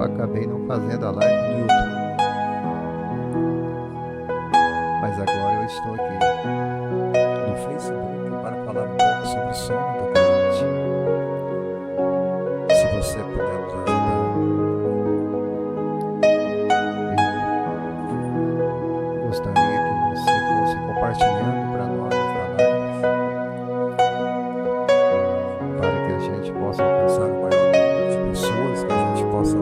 Acabei não fazendo a live no YouTube, mas agora eu estou aqui no Facebook para falar um pouco sobre o sono do crente. Se você puder nos ajudar, eu gostaria que você fosse compartilhando para nós esta live, para que a gente possa alcançar o maior número de pessoas que a gente possa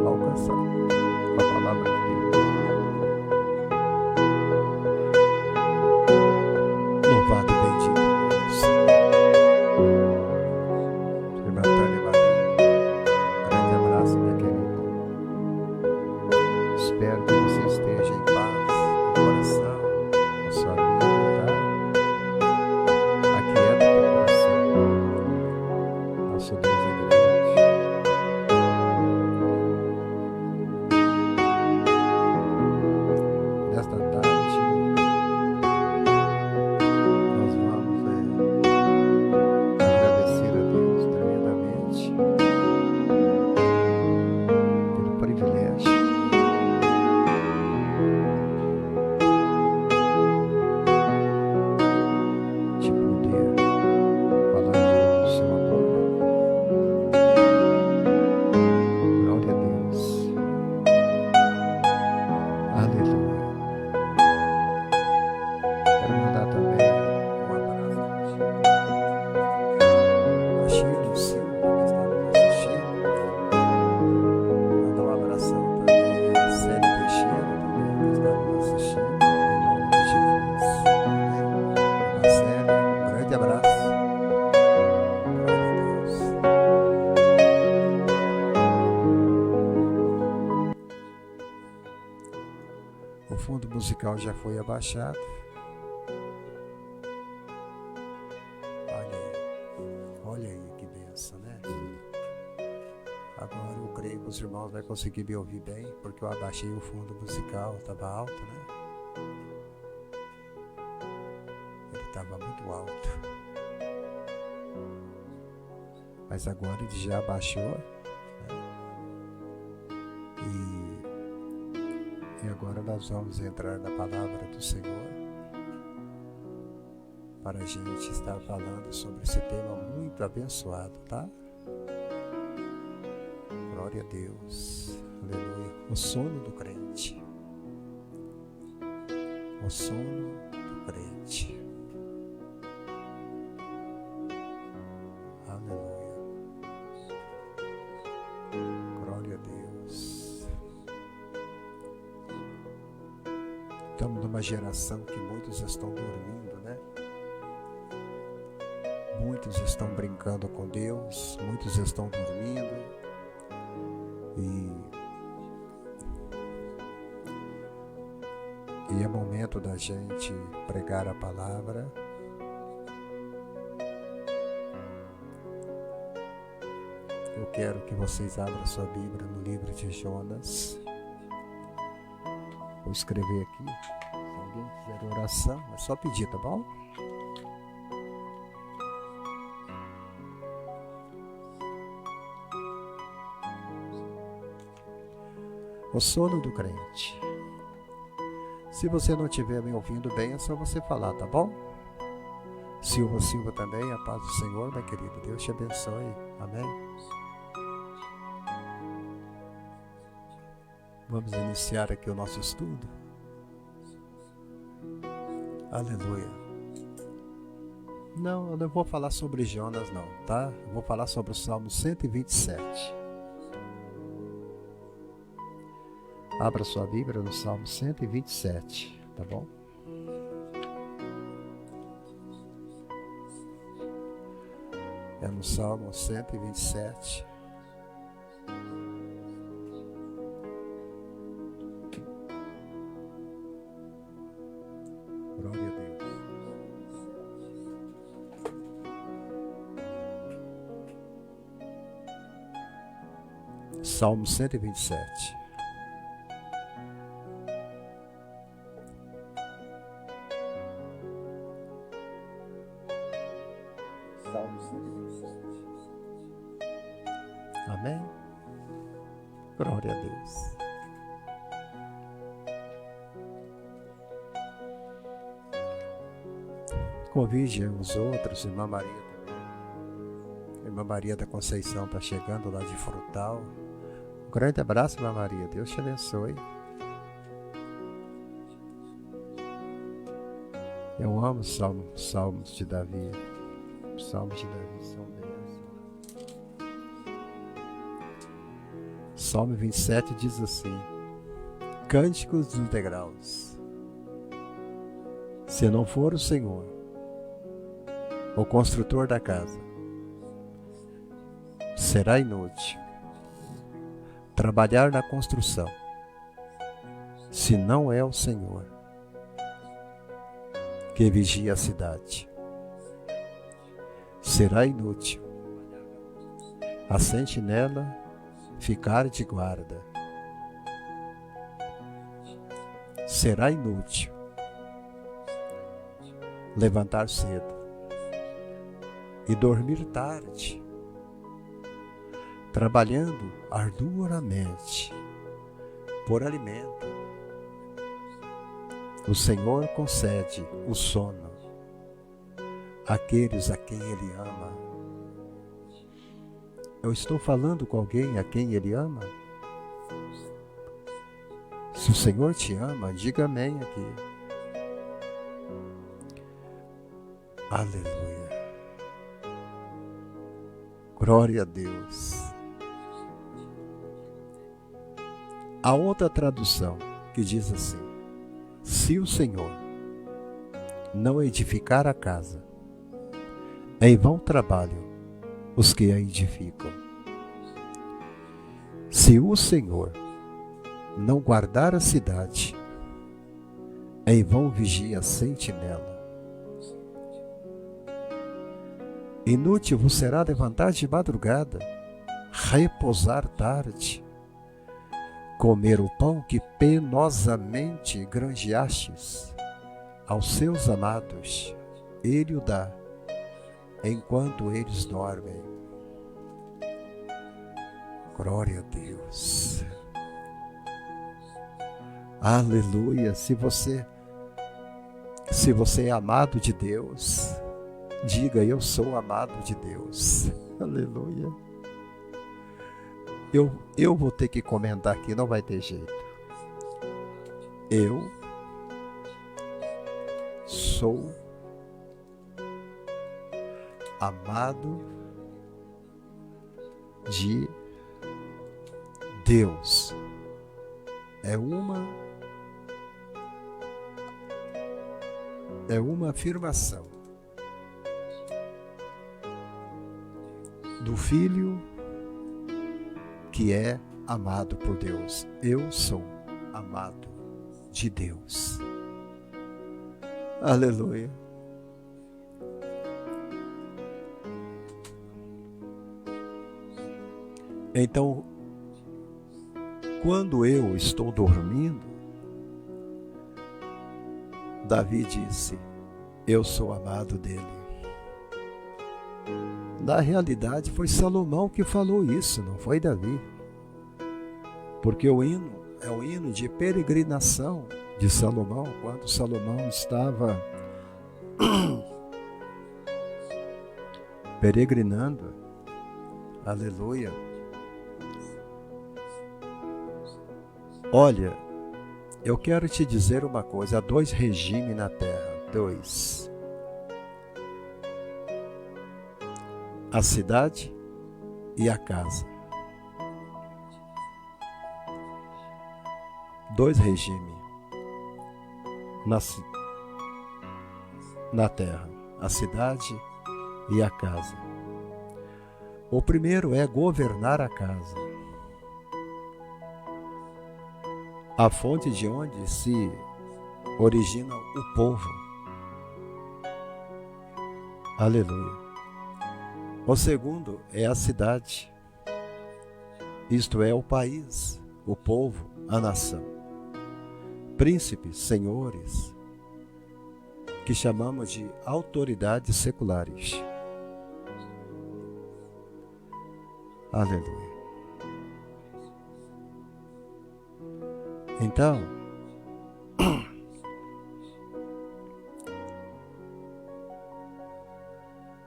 alcançar com a palavra de Deus. Louvado e bendito Deus. Irmã Tânia Maria, grande abraço, minha querida. Espero que você esteja em paz no coração, na sua vida, tá? Aquieta teu coração. Nosso Deus é grande. Nesta tarde, nós vamos agradecer a Deus tremendamente pelo privilégio de poder falar do seu amor. Glória a Deus. Aleluia. Quero mandar também um abraço a Shirley Silva, que está nos assistindo. Mandar um abração também a Célia Teixeira, também, que está nos assistindo. Em nome de Jesus. Amém. Irmã Célia, um grande abraço. Glória a Deus. O fundo musical já foi abaixado. Olha aí que benção, né? Agora eu creio que os irmãos vão conseguir me ouvir bem, porque eu abaixei o fundo musical, estava alto, né? Ele estava muito alto. Mas agora ele já abaixou, né? E agora nós vamos entrar na palavra do Senhor para a gente estar falando sobre esse tema muito abençoado, tá? Glória a Deus. Aleluia. O sono do crente. O sono do crente. Aleluia. Glória a Deus. Estamos numa geração que muitos estão dormindo, né? Muitos estão brincando com Deus, muitos estão dormindo e é momento da gente pregar a palavra. Eu quero que vocês abram sua Bíblia no livro de Jonas. Vou escrever aqui. Se alguém quiser oração, é só pedir, tá bom? O sono do crente. Se você não estiver me ouvindo bem, é só você falar, tá bom? Silva também, a paz do Senhor, minha querida. Deus te abençoe. Amém? Vamos iniciar aqui o nosso estudo. Aleluia. Não, eu não vou falar sobre Jonas não, tá? Eu vou falar sobre o Salmo 127. Abra sua Bíblia no Salmo 127, tá bom? É no Salmo 127. Glória a Deus. Salmo 127. Salmo 127. Amém? Glória a Deus. Convide os outros, irmã Maria também. Irmã Maria da Conceição está chegando lá de Frutal. Um grande abraço, irmã Maria. Deus te abençoe. Eu amo os salmos de Davi. Os salmos de Davi são bênçãos. Salmo 27 diz assim: Cânticos dos degraus. Se não for o Senhor, o construtor da casa, será inútil trabalhar na construção, se não é o Senhor que vigia a cidade. Será inútil a sentinela ficar de guarda. Será inútil levantar cedo e dormir tarde, trabalhando arduamente por alimento. O Senhor concede o sono àqueles a quem Ele ama. Eu estou falando com alguém a quem Ele ama? Se o Senhor te ama, diga amém aqui. Aleluia. Glória a Deus. Há outra tradução que diz assim: se o Senhor não edificar a casa, em vão trabalham os que a edificam. Se o Senhor não guardar a cidade, em vão vigia a sentinela. Inútil vos será levantar de madrugada, repousar tarde, comer o pão que penosamente granjeastes aos seus amados. Ele o dá enquanto eles dormem. Glória a Deus. Aleluia. Se você é amado de Deus, diga: eu sou amado de Deus. Aleluia. Eu vou ter que comentar aqui, não vai ter jeito. Eu sou amado de Deus. É uma afirmação do Filho que é amado por Deus. Eu sou amado de Deus. Aleluia. Então, quando eu estou dormindo, Davi disse: eu sou amado dele. Na realidade, foi Salomão que falou isso, não foi Davi. Porque o hino é o hino de peregrinação de Salomão, quando Salomão estava peregrinando. Aleluia. Olha, eu quero te dizer uma coisa, há 2 regimes na Terra, 2. A cidade e a casa. 2 regimes na Terra, a cidade e a casa. O primeiro é governar a casa. A fonte de onde se origina o povo. Aleluia. O segundo é a cidade, isto é, o país, o povo, a nação. Príncipes, senhores, que chamamos de autoridades seculares. Aleluia. Então,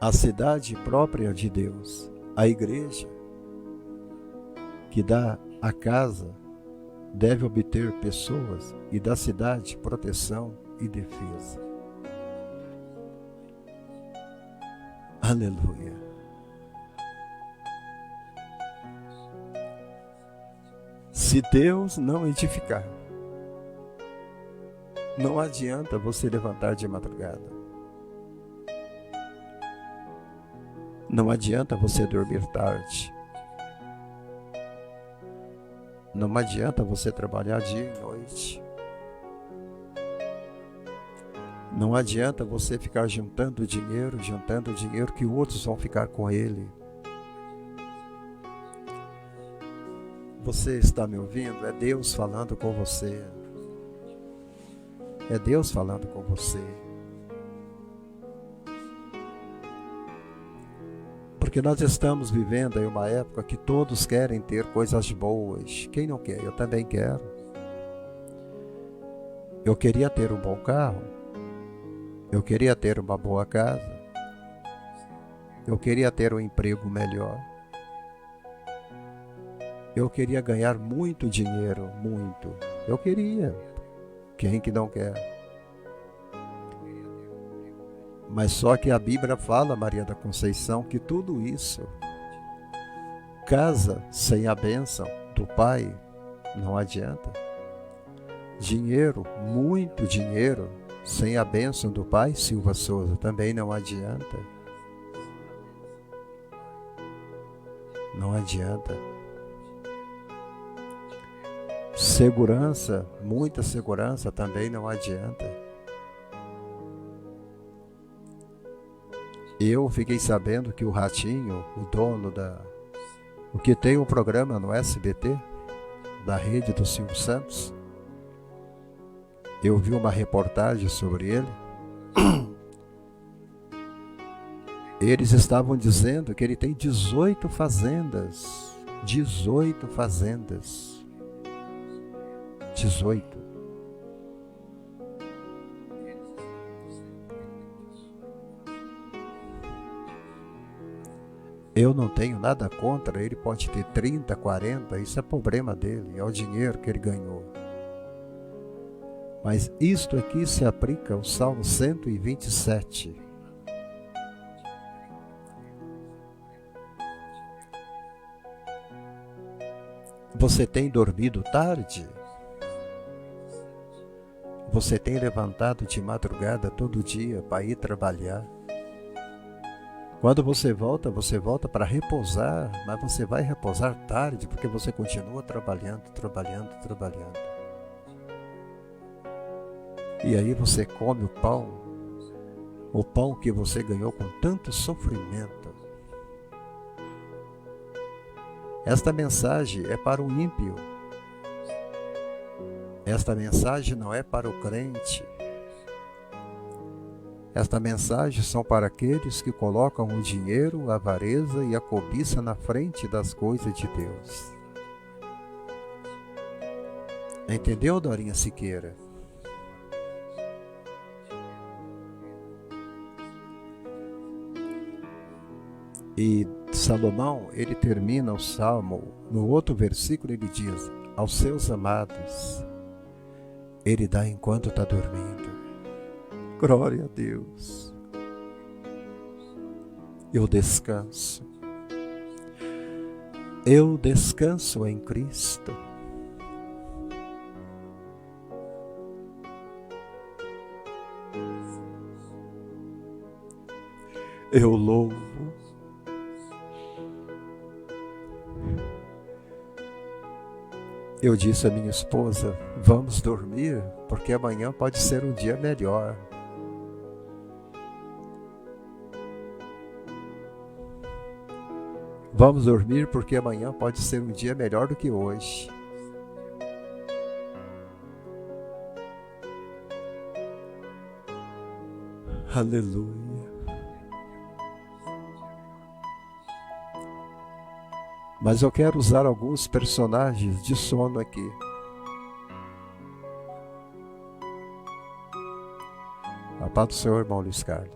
a cidade própria de Deus, a igreja, que dá a casa, deve obter pessoas e da cidade proteção e defesa. Aleluia. Se Deus não edificar, não adianta você levantar de madrugada. Não adianta você dormir tarde. Não adianta você trabalhar dia e noite. Não adianta você ficar juntando dinheiro que outros vão ficar com ele. Você está me ouvindo? É Deus falando com você. É Deus falando com você. Porque nós estamos vivendo em uma época que todos querem ter coisas boas. Quem não quer? Eu também quero. Eu queria ter um bom carro. Eu queria ter uma boa casa. Eu queria ter um emprego melhor. Eu queria ganhar muito dinheiro, muito. Eu queria. Quem que não quer? Mas só que a Bíblia fala, Maria da Conceição, que tudo isso, casa sem a bênção do Pai, não adianta. Dinheiro, muito dinheiro, sem a bênção do Pai, Silva Souza, também não adianta. Não adianta. Segurança, muita segurança também não adianta. Eu fiquei sabendo que o Ratinho, o dono o que tem um programa no SBT, da rede do Silvio Santos, eu vi uma reportagem sobre ele. Eles estavam dizendo que ele tem 18 fazendas. 18 fazendas. 18. Eu não tenho nada contra, ele pode ter 30, 40, isso é problema dele, é o dinheiro que ele ganhou. Mas isto aqui se aplica ao Salmo 127. Você tem dormido tarde? Você tem levantado de madrugada todo dia para ir trabalhar? Quando você volta para repousar, mas você vai repousar tarde porque você continua trabalhando. E aí você come o pão que você ganhou com tanto sofrimento. Esta mensagem é para o ímpio. Esta mensagem não é para o crente. Esta mensagem são para aqueles que colocam o dinheiro, a avareza e a cobiça na frente das coisas de Deus. Entendeu, Dorinha Siqueira? E Salomão, ele termina o Salmo, no outro versículo ele diz: aos seus amados, Ele dá enquanto está dormindo. Glória a Deus. Eu descanso. Eu descanso em Cristo. Eu louvo. Eu disse à minha esposa, vamos dormir, porque amanhã pode ser um dia melhor. Vamos dormir, porque amanhã pode ser um dia melhor do que hoje. Aleluia. Mas eu quero usar alguns personagens de sono aqui. A paz do Senhor, irmão Luiz Carlos.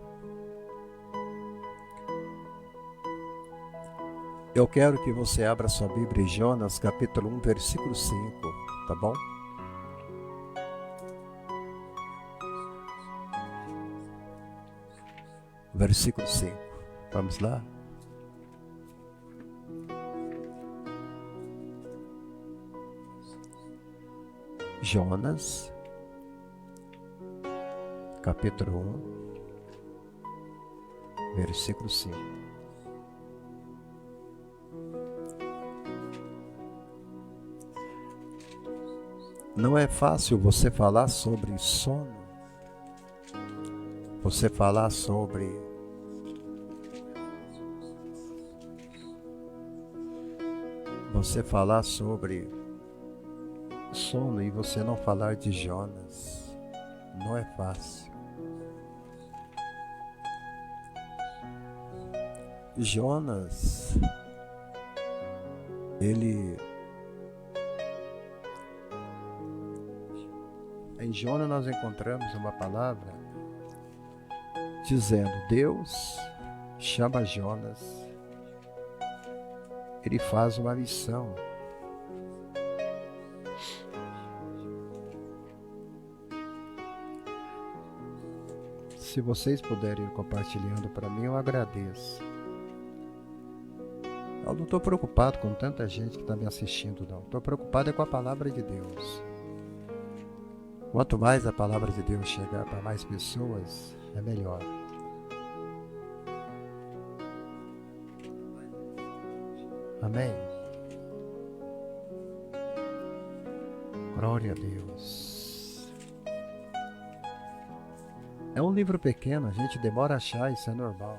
Eu quero que você abra sua Bíblia em Jonas, capítulo 1, versículo 5, tá bom? Versículo 5. Vamos lá? Jonas, capítulo 1, versículo 5. Não é fácil você falar sobre sono, você falar sobre sono e você não falar de Jonas. Não é fácil. Jonas, em Jonas nós encontramos uma palavra dizendo, Deus chama Jonas, ele faz uma missão. Se vocês puderem ir compartilhando para mim, eu agradeço. Eu não estou preocupado com tanta gente que está me assistindo, não. Estou preocupado com a palavra de Deus. Quanto mais a palavra de Deus chegar para mais pessoas, é melhor. Amém? Glória a Deus. É um livro pequeno, a gente demora a achar, isso é normal.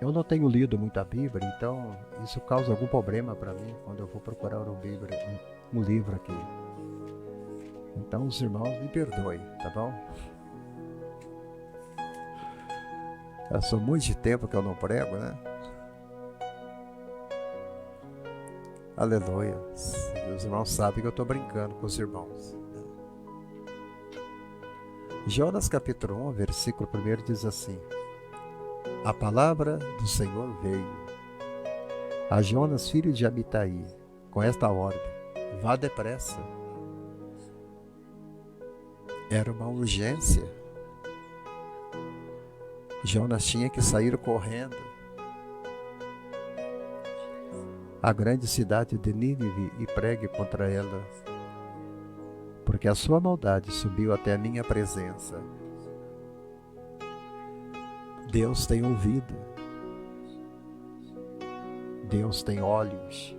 Eu não tenho lido muito a Bíblia, então isso causa algum problema para mim quando eu vou procurar um livro aqui. Então os irmãos me perdoem, tá bom? Eu sou muito de tempo que eu não prego, né? Aleluia. Os irmãos sabem que eu estou brincando com os irmãos. Jonas capítulo 1, versículo 1 diz assim: A palavra do Senhor veio a Jonas, filho de Amitai, com esta ordem: vá depressa. Era uma urgência. Jonas tinha que sair correndo. A grande cidade de Nínive e pregue contra ela, porque a sua maldade subiu até a minha presença. Deus tem ouvido. Deus tem olhos.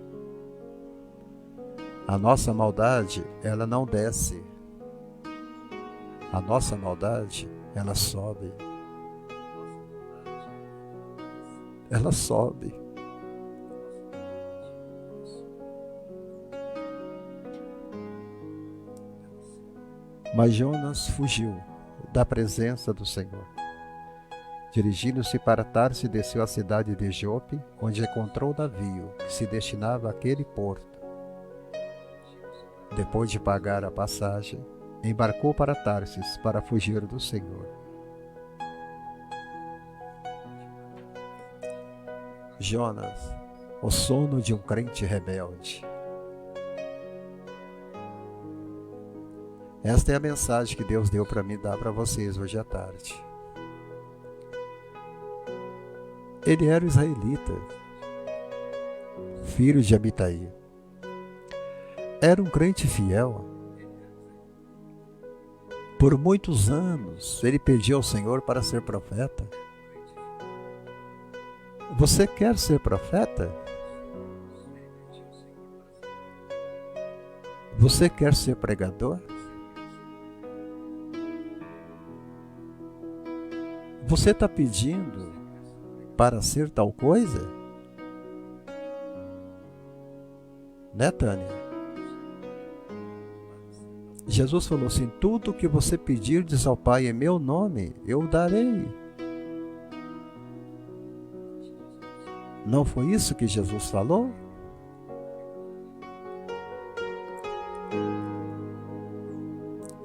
A nossa maldade, ela não desce. A nossa maldade, ela sobe. Ela sobe. Mas Jonas fugiu da presença do Senhor. Dirigindo-se para Tarso, desceu à cidade de Jope, onde encontrou o navio que se destinava àquele porto. Depois de pagar a passagem, embarcou para Tarsis para fugir do Senhor. Jonas, o sono de um crente rebelde. Esta é a mensagem que Deus deu para mim dar para vocês hoje à tarde. Ele era israelita, filho de Amitai. Era um crente fiel. Por muitos anos, ele pediu ao Senhor para ser profeta. Você quer ser profeta? Você quer ser pregador? Você está pedindo para ser tal coisa? Né, Tânia? Jesus falou assim: tudo que você pedirdes ao Pai em meu nome, eu o darei. Não foi isso que Jesus falou?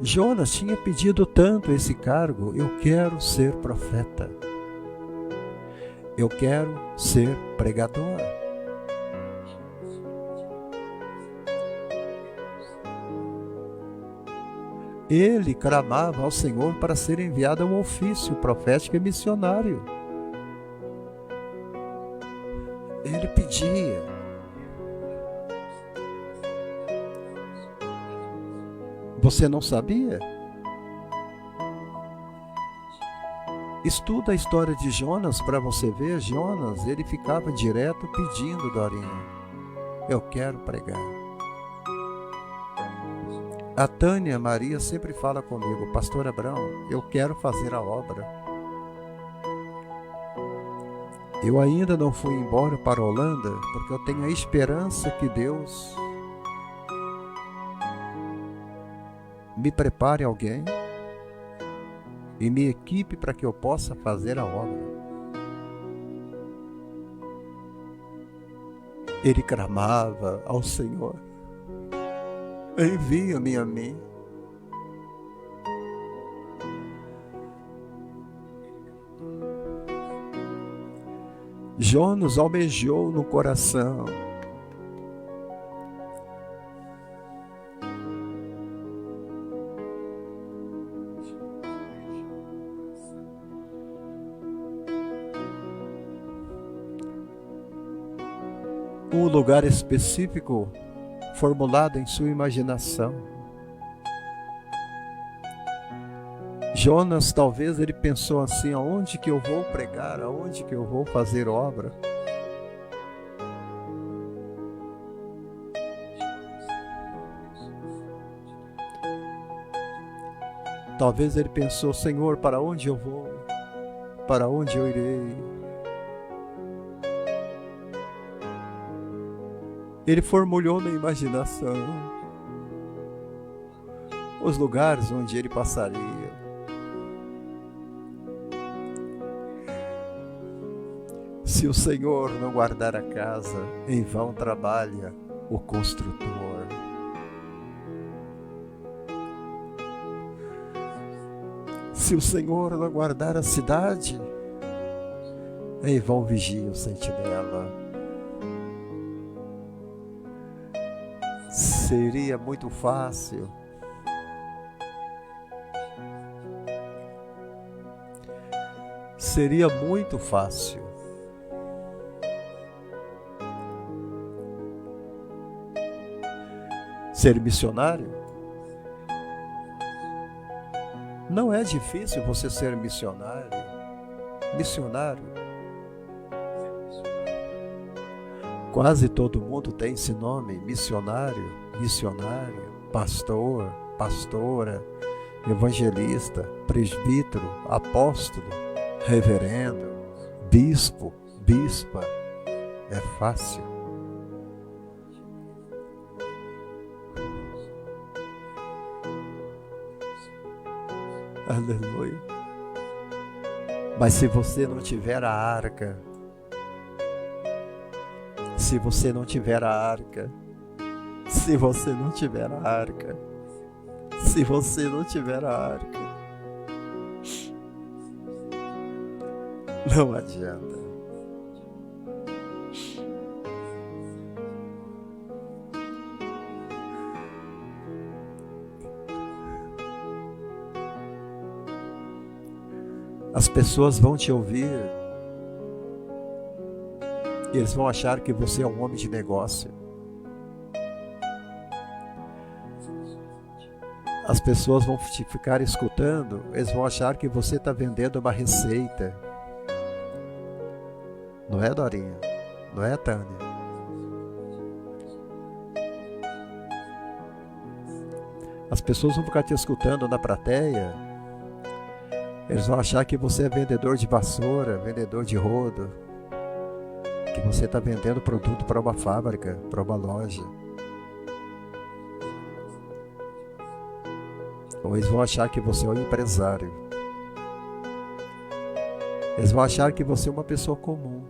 Jonas tinha pedido tanto esse cargo: eu quero ser profeta. Eu quero ser pregador. Ele clamava ao Senhor para ser enviado a um ofício profético e missionário. Ele pedia. Você não sabia? Estuda a história de Jonas para você ver. Jonas, ele ficava direto pedindo, Dorinha: eu quero pregar. A Tânia Maria sempre fala comigo: Pastor Abrão, eu quero fazer a obra. Eu ainda não fui embora para a Holanda porque eu tenho a esperança que Deus me prepare alguém e me equipe para que eu possa fazer a obra. Ele clamava ao Senhor: envia-me a mim. Jonas almejou no coração. Um lugar específico formulado em sua imaginação. Jonas, talvez ele pensou assim: aonde que eu vou pregar? Aonde que eu vou fazer obra? Talvez ele pensou: Senhor, para onde eu vou? Para onde eu irei? Ele formulou na imaginação os lugares onde ele passaria. Se o Senhor não guardar a casa, em vão trabalha o construtor. Se o Senhor não guardar a cidade, em vão vigia o sentinela. Seria muito fácil ser missionário. Não é difícil você ser missionário. Quase todo mundo tem esse nome: missionário, pastor, pastora, evangelista, presbítero, apóstolo, reverendo, bispo, bispa. É fácil. Aleluia. Mas se você não tiver a arca, se você não tiver a arca, não adianta. As pessoas vão te ouvir e eles vão achar que você é um homem de negócio. As pessoas vão te ficar escutando, eles vão achar que você está vendendo uma receita. Não é, Dorinha? Não é, Tânia? As pessoas vão ficar te escutando na plateia, eles vão achar que você é vendedor de vassoura, vendedor de rodo, que você está vendendo produto para uma fábrica, para uma loja. Ou eles vão achar que você é um empresário. Eles vão achar que você é uma pessoa comum.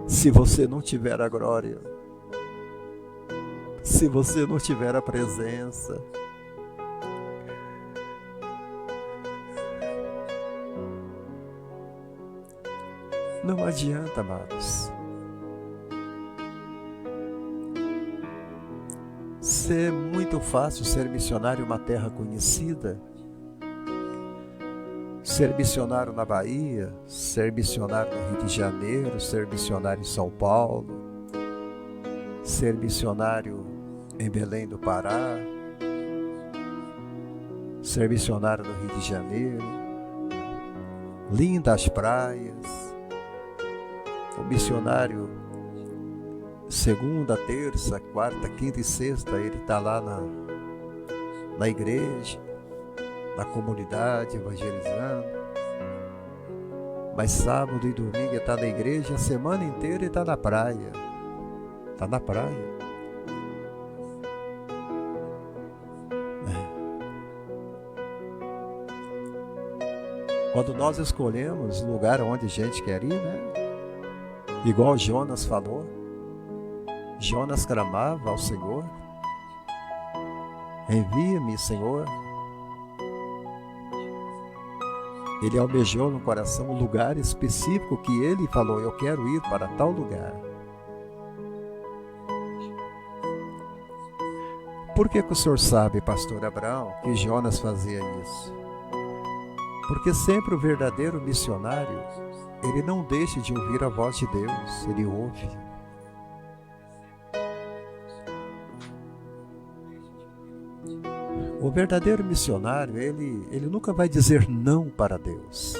Se você não tiver a glória, se você não tiver a presença, não adianta, amados. É muito fácil ser missionário em uma terra conhecida, ser missionário na Bahia, ser missionário no Rio de Janeiro, ser missionário em São Paulo, ser missionário em Belém do Pará, ser missionário no Rio de Janeiro, lindas praias, o missionário segunda, terça, quarta, quinta e sexta, ele está lá na igreja, na comunidade, evangelizando. Mas sábado e domingo ele está na igreja, a semana inteira ele está na praia. Está na praia. Quando nós escolhemos o lugar onde a gente quer ir, né? Igual Jonas falou, Jonas clamava ao Senhor: envia-me, Senhor. Ele almejou no coração um lugar específico que ele falou: eu quero ir para tal lugar. Por que o senhor sabe, pastor Abraão, que Jonas fazia isso? Porque sempre o verdadeiro missionário, ele não deixa de ouvir a voz de Deus, ele ouve. O verdadeiro missionário, ele nunca vai dizer não para Deus.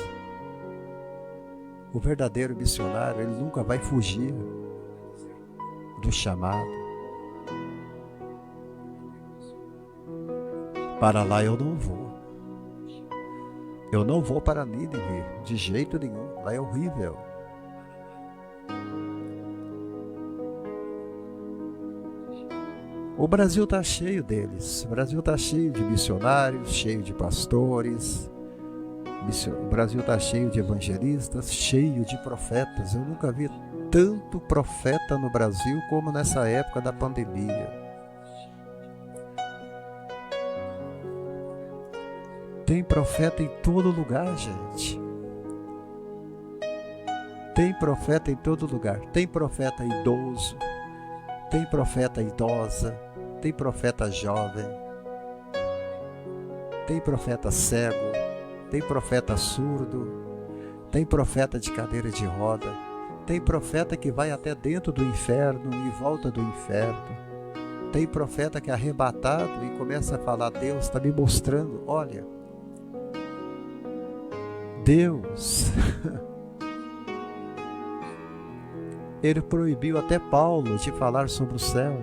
O verdadeiro missionário, ele nunca vai fugir do chamado. Para lá eu não vou. Eu não vou para Nínive, de jeito nenhum. Lá é horrível. O Brasil está cheio deles. O Brasil está cheio de missionários, cheio de pastores. O Brasil está cheio de evangelistas, cheio de profetas. Eu nunca vi tanto profeta no Brasil como nessa época da pandemia. Tem profeta em todo lugar, gente. Tem profeta em todo lugar. Tem profeta idoso, tem profeta idosa, tem profeta jovem, tem profeta cego, tem profeta surdo, tem profeta de cadeira de roda, tem profeta que vai até dentro do inferno e volta do inferno, tem profeta que é arrebatado e começa a falar: Deus está me mostrando, olha, Deus, ele proibiu até Paulo de falar sobre o céu.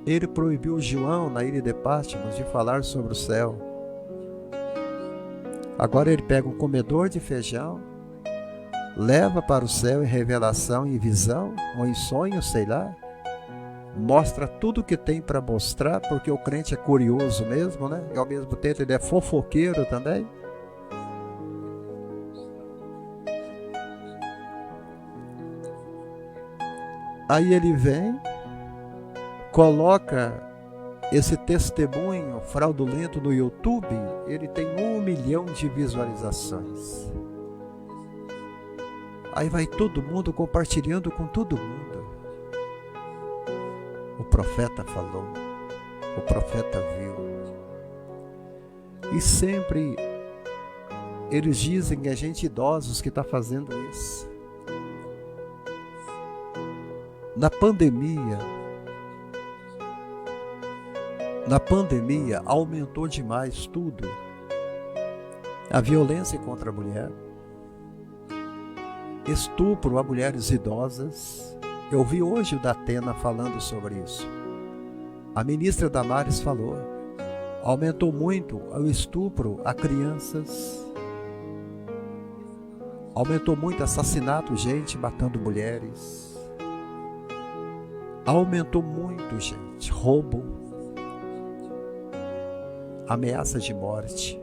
Ele proibiu João na ilha de Patmos de falar sobre o céu. Agora ele pega um comedor de feijão, leva para o céu em revelação, em visão, ou em sonho, sei lá. Mostra tudo que tem para mostrar, porque o crente é curioso mesmo, né? E ao mesmo tempo ele é fofoqueiro também. Aí ele vem, coloca esse testemunho fraudulento no YouTube, ele tem 1 milhão de visualizações. Aí vai todo mundo compartilhando com todo mundo. O profeta falou, o profeta viu. E sempre Eles dizem que é gente idosa que está fazendo isso. Na pandemia aumentou demais tudo. A violência contra a mulher, estupro a mulheres idosas. Eu vi hoje o Datena falando sobre isso. A ministra Damares falou. Aumentou muito o estupro a crianças. Aumentou muito assassinato, gente matando mulheres. Aumentou muito, gente, roubo. Ameaça de morte.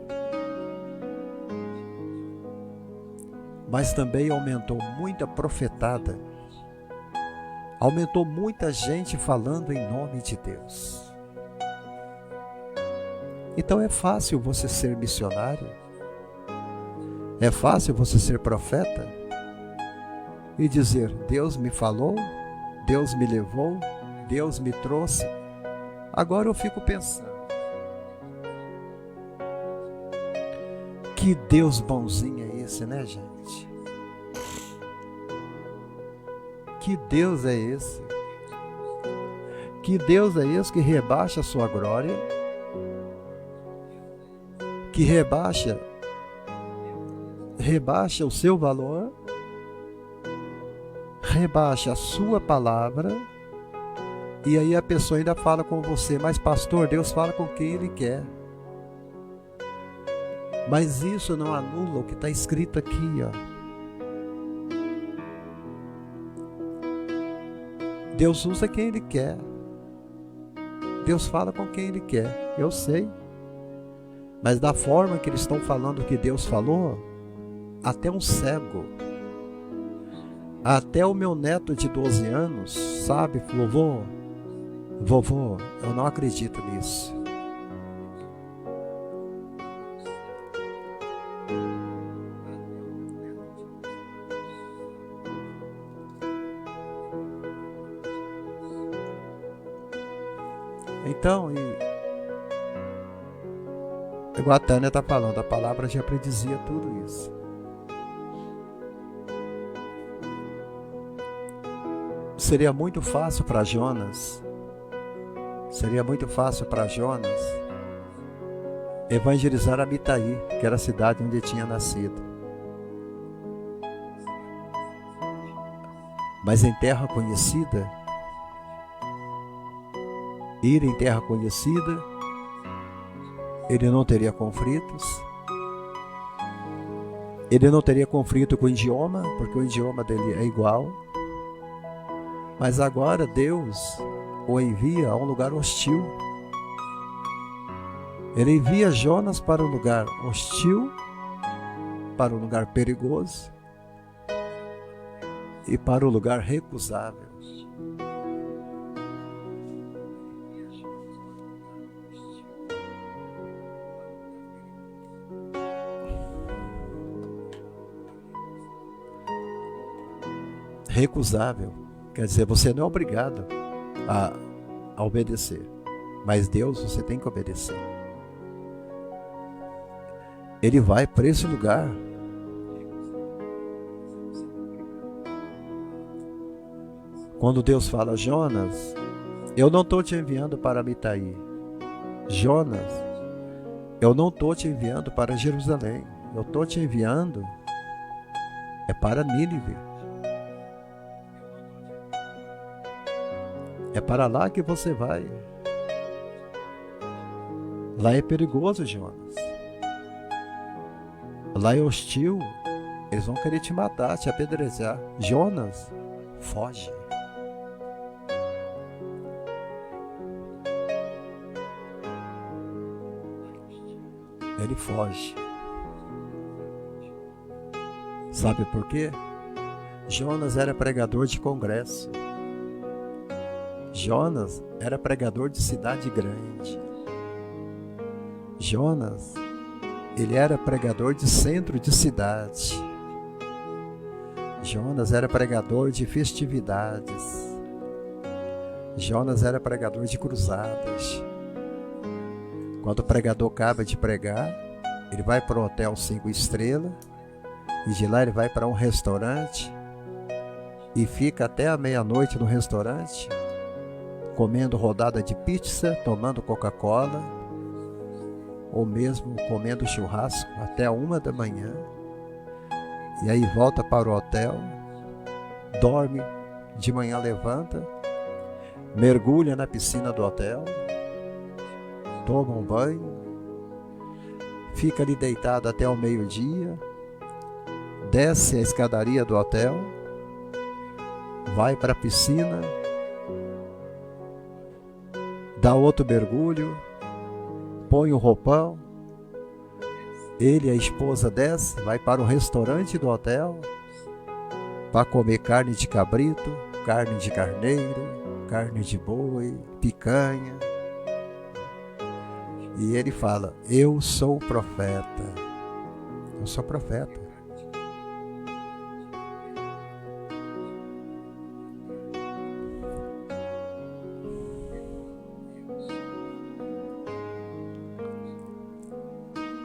Mas também aumentou muita profetada. Aumentou muita gente falando em nome de Deus. Então é fácil você ser missionário. É fácil você ser profeta e dizer: Deus me falou, Deus me levou, Deus me trouxe. Agora eu fico pensando, que Deus bonzinho é esse, né, gente? Que Deus é esse? Que Deus é esse que rebaixa a sua glória? Que rebaixa o seu valor? Rebaixa a sua palavra? E aí a pessoa ainda fala com você: mas pastor, Deus fala com quem Ele quer. Mas isso não anula o que está escrito aqui, ó. Deus usa quem Ele quer. Deus fala com quem Ele quer. Eu sei. Mas da forma que eles estão falando que Deus falou, até um cego, até o meu neto de 12 anos, sabe, vovô, eu não acredito nisso. Então, igual a Tânia está falando, a palavra já predizia tudo isso. Seria muito fácil para Jonas evangelizar Amitaí, que era a cidade onde ele tinha nascido. Mas em terra conhecida, ir em terra conhecida, ele não teria conflitos. Ele não teria conflito com o idioma, porque o idioma dele é igual. Mas agora Deus o envia a um lugar hostil. Ele envia Jonas para um lugar hostil, para um lugar perigoso e para um lugar recusável. Recusável quer dizer, você não é obrigado a obedecer, mas Deus você tem que obedecer. Ele vai para esse lugar. Quando Deus fala: Jonas, eu não estou te enviando para Amitaí. Jonas, eu não estou te enviando para Jerusalém. Eu estou te enviando para Nínive. É para lá que você vai. Lá é perigoso, Jonas. Lá é hostil. Eles vão querer te matar, te apedrejar. Jonas, foge. Ele foge. Sabe por quê? Jonas era pregador de congresso. Jonas era pregador de cidade grande. Jonas, ele era pregador de centro de cidade. Jonas era pregador de festividades. Jonas era pregador de cruzadas. Quando o pregador acaba de pregar, Ele vai para um hotel 5 estrelas e de lá ele vai para um restaurante e fica até a meia-noite no restaurante, comendo rodada de pizza, tomando Coca-Cola, ou mesmo comendo churrasco até 1 da manhã. E aí volta para o hotel, dorme, de manhã levanta, mergulha na piscina do hotel, toma um banho, fica ali deitado até o meio-dia, desce a escadaria do hotel, vai para a piscina, dá outro mergulho, põe o roupão, ele e a esposa desce, vai para o restaurante do hotel para comer carne de cabrito, carne de carneiro, carne de boi, picanha. E ele fala: eu sou profeta, eu sou profeta.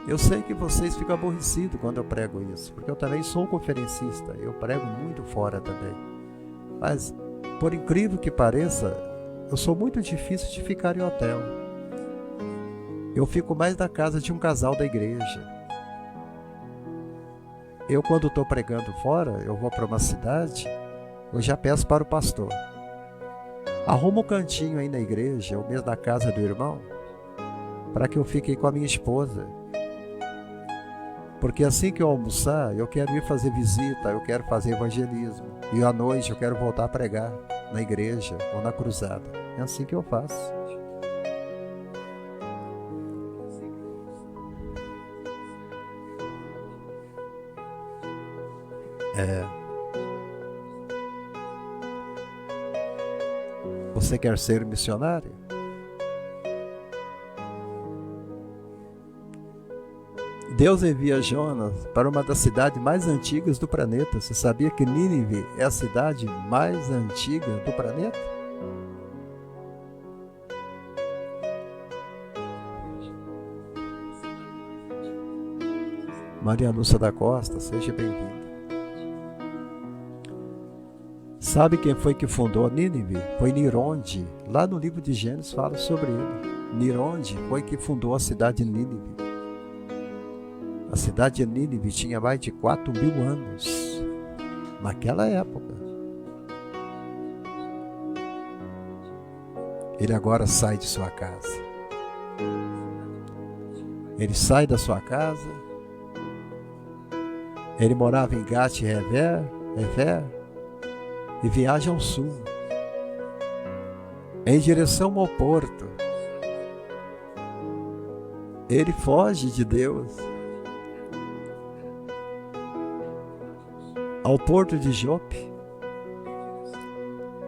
Eu sei que vocês ficam aborrecidos quando eu prego isso, porque eu também sou conferencista, eu prego muito fora também. Mas, por incrível que pareça, eu sou muito difícil de ficar em hotel. Eu fico mais na casa de um casal da igreja. Eu, quando estou pregando fora, eu vou para uma cidade, eu já peço para o pastor: arruma um cantinho aí na igreja, ou mesmo na casa do irmão, para que eu fique aí com a minha esposa. Porque assim que eu almoçar, eu quero ir fazer visita, eu quero fazer evangelismo. E à noite eu quero voltar a pregar na igreja ou na cruzada. É assim que eu faço. Você quer ser missionário? Deus envia Jonas para uma das cidades mais antigas do planeta. Você sabia que Nínive é a cidade mais antiga do planeta? Maria Lúcia da Costa, seja bem-vinda. Sabe quem foi que fundou Nínive? Foi Nironde. Lá no livro de Gênesis fala sobre ele. Nironde foi que fundou a cidade de Nínive. A cidade de Nínive tinha mais de 4.000 anos, naquela época. Ele agora sai de sua casa. Ele sai da sua casa. Ele morava em Gat-Hefer e viaja ao sul, em direção ao porto. Ele foge de Deus. Ao porto de Jope,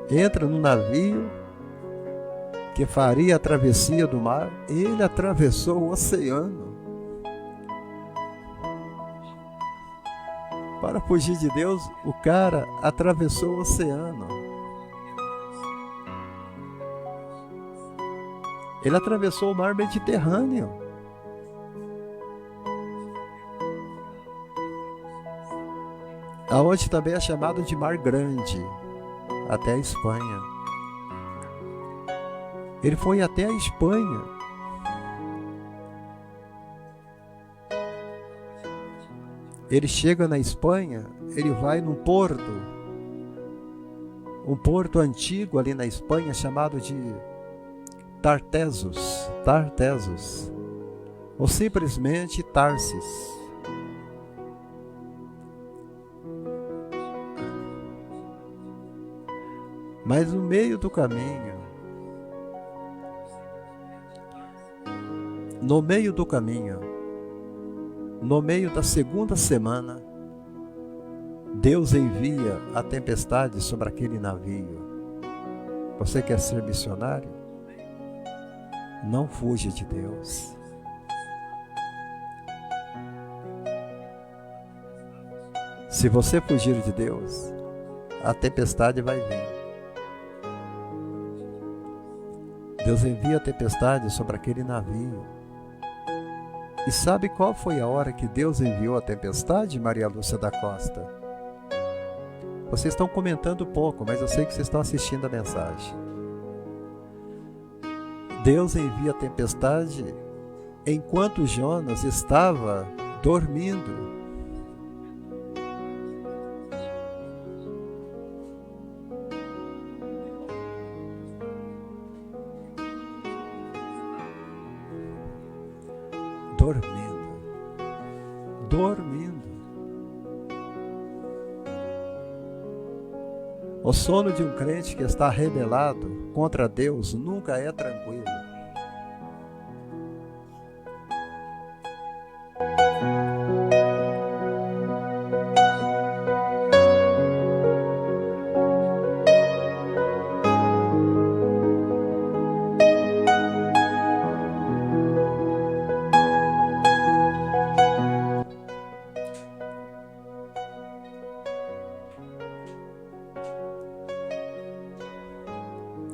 entra no navio que faria a travessia do mar. Ele atravessou o oceano para fugir de Deus. O cara atravessou o oceano. Ele atravessou o mar Mediterrâneo. Aonde também é chamado de Mar Grande, até a Espanha. Ele foi até a Espanha. Ele chega na Espanha, ele vai num porto, um porto antigo ali na Espanha chamado de Tartessos, ou simplesmente Tarsis. Mas no meio do caminho, no meio da segunda semana, Deus envia a tempestade sobre aquele navio. Você quer ser missionário? Não fuja de Deus. Se você fugir de Deus, a tempestade vai vir. Deus envia a tempestade sobre aquele navio. E sabe qual foi a hora que Deus enviou a tempestade, Maria Lúcia da Costa? Vocês estão comentando pouco, mas eu sei que vocês estão assistindo a mensagem. Deus envia a tempestade enquanto Jonas estava dormindo. Dormindo. O sono de um crente que está rebelado contra Deus nunca é tranquilo.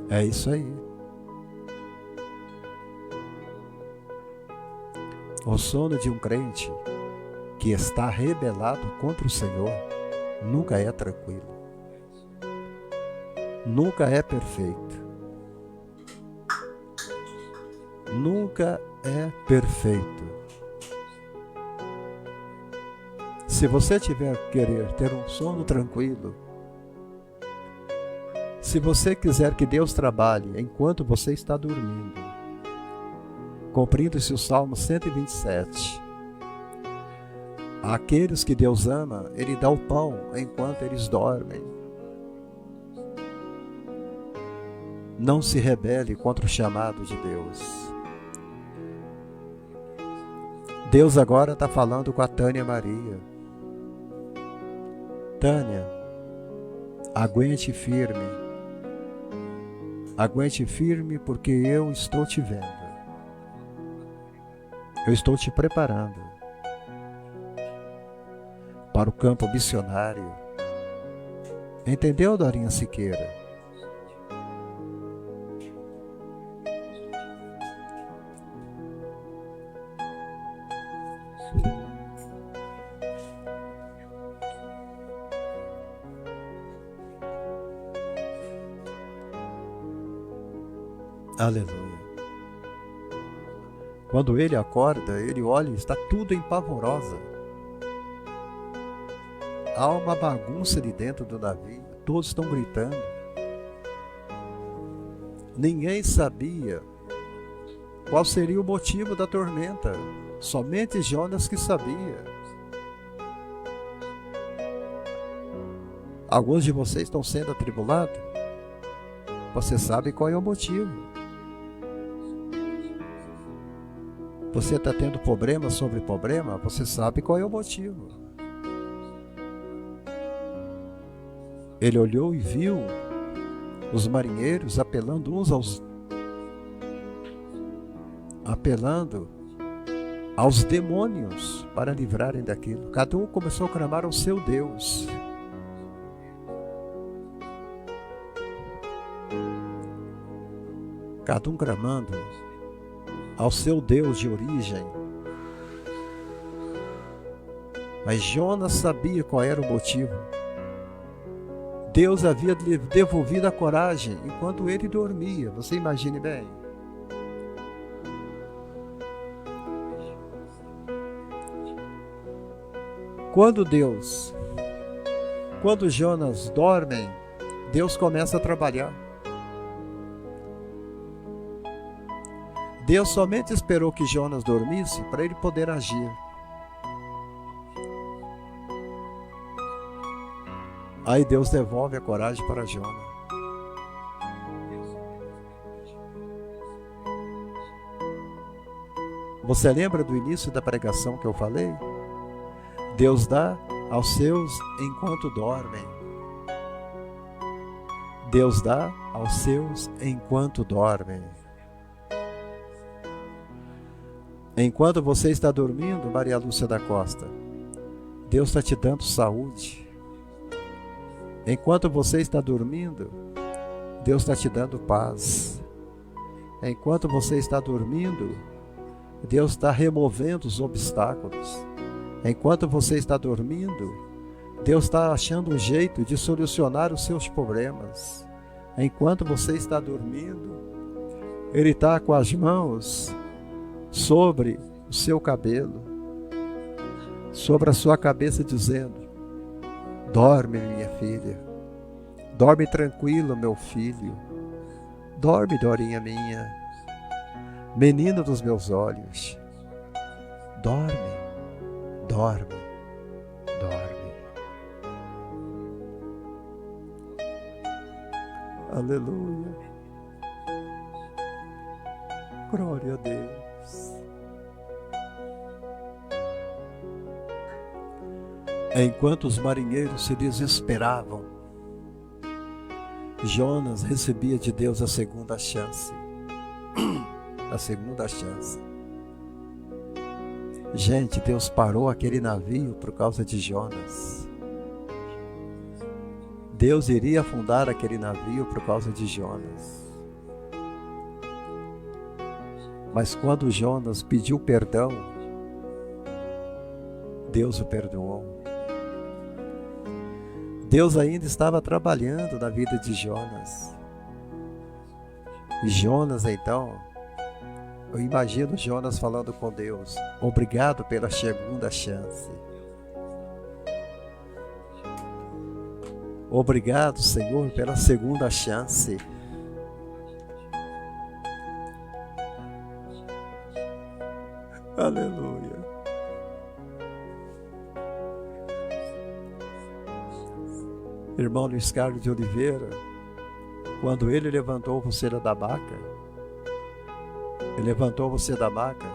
É isso aí. O sono de um crente que está rebelado contra o Senhor nunca é tranquilo. Nunca é perfeito. Nunca é perfeito. Se você querer ter um sono tranquilo, se você quiser que Deus trabalhe enquanto você está dormindo, cumprindo-se o Salmo 127, àqueles que Deus ama, Ele dá o pão enquanto eles dormem. Não se rebele contra o chamado de Deus. Deus agora está falando com a Tânia Maria. Tânia, aguente firme. Aguente firme, porque eu estou te vendo. Eu estou te preparando para o campo missionário. Entendeu, Dorinha Siqueira? Aleluia. Quando ele acorda, ele olha e está tudo em pavorosa. Há uma bagunça ali dentro do navio, todos estão gritando. Ninguém sabia qual seria o motivo da tormenta, somente Jonas que sabia. Alguns de vocês estão sendo atribulados, você sabe qual é o motivo. Você está tendo problema sobre problema, você sabe qual é o motivo. Ele olhou e viu os marinheiros apelando aos demônios para livrarem daquilo. Cada um começou a clamar ao seu Deus. Cada um clamando ao seu Deus de origem. Mas Jonas sabia qual era o motivo. Deus havia lhe devolvido a coragem enquanto ele dormia. Você imagine bem. Quando Jonas dorme, Deus começa a trabalhar. Deus somente esperou que Jonas dormisse para ele poder agir. Aí Deus devolve a coragem para Jonas. Você lembra do início da pregação que eu falei? Deus dá aos seus enquanto dormem. Deus dá aos seus enquanto dormem. Enquanto você está dormindo, Maria Lúcia da Costa, Deus está te dando saúde. Enquanto você está dormindo, Deus está te dando paz. Enquanto você está dormindo, Deus está removendo os obstáculos. Enquanto você está dormindo, Deus está achando um jeito de solucionar os seus problemas. Enquanto você está dormindo, Ele está com as mãos sobre o seu cabelo, sobre a sua cabeça, dizendo: dorme, minha filha, dorme tranquilo, meu filho, dorme, Dorinha minha, menino dos meus olhos, dorme, dorme, dorme. Aleluia. Glória a Deus. Enquanto os marinheiros se desesperavam, Jonas recebia de Deus a segunda chance. A segunda chance. Gente, Deus parou aquele navio por causa de Jonas. Deus iria afundar aquele navio por causa de Jonas. Mas quando Jonas pediu perdão, Deus o perdoou. Deus ainda estava trabalhando na vida de Jonas. E Jonas, então, eu imagino Jonas falando com Deus: obrigado pela segunda chance. Obrigado, Senhor, pela segunda chance. Aleluia. Irmão Luiz Carlos de Oliveira, quando ele levantou você da maca, ele levantou você da maca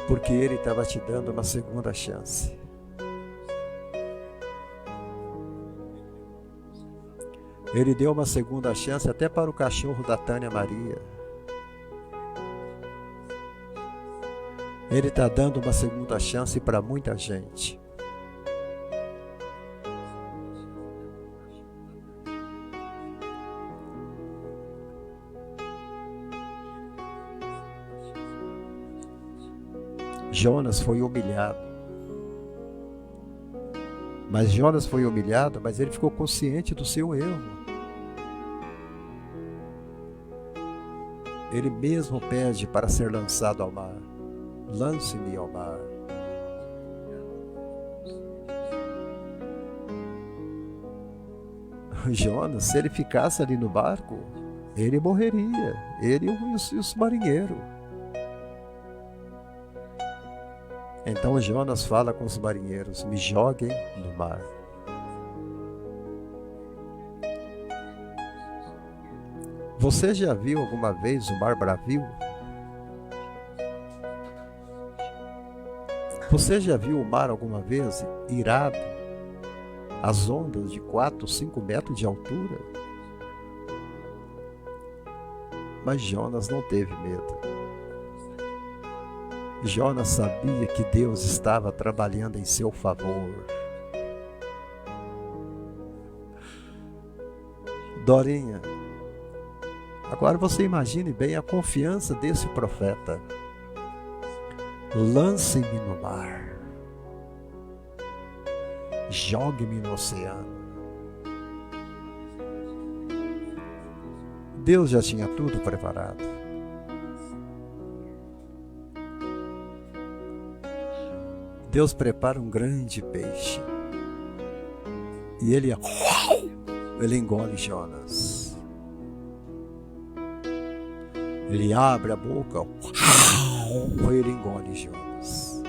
porque ele estava te dando uma segunda chance. Ele deu uma segunda chance até para o cachorro da Tânia Maria. Ele está dando uma segunda chance para muita gente. Jonas foi humilhado. Mas Jonas foi humilhado, mas ele ficou consciente do seu erro. Ele mesmo pede para ser lançado ao mar. Lance-me ao mar. Jonas, se ele ficasse ali no barco, ele morreria. Ele e os marinheiros. Então Jonas fala com os marinheiros: me joguem no mar. Você já viu alguma vez o mar bravio? Você já viu o mar alguma vez irado? As ondas de 4, 5 metros de altura? Mas Jonas não teve medo. Jonas sabia que Deus estava trabalhando em seu favor. Dorinha, agora você imagine bem a confiança desse profeta. Lance-me no mar. Jogue-me no oceano. Deus já tinha tudo preparado. Deus prepara um grande peixe. E ele engole Jonas. Ele abre a boca. Ele engole Jonas.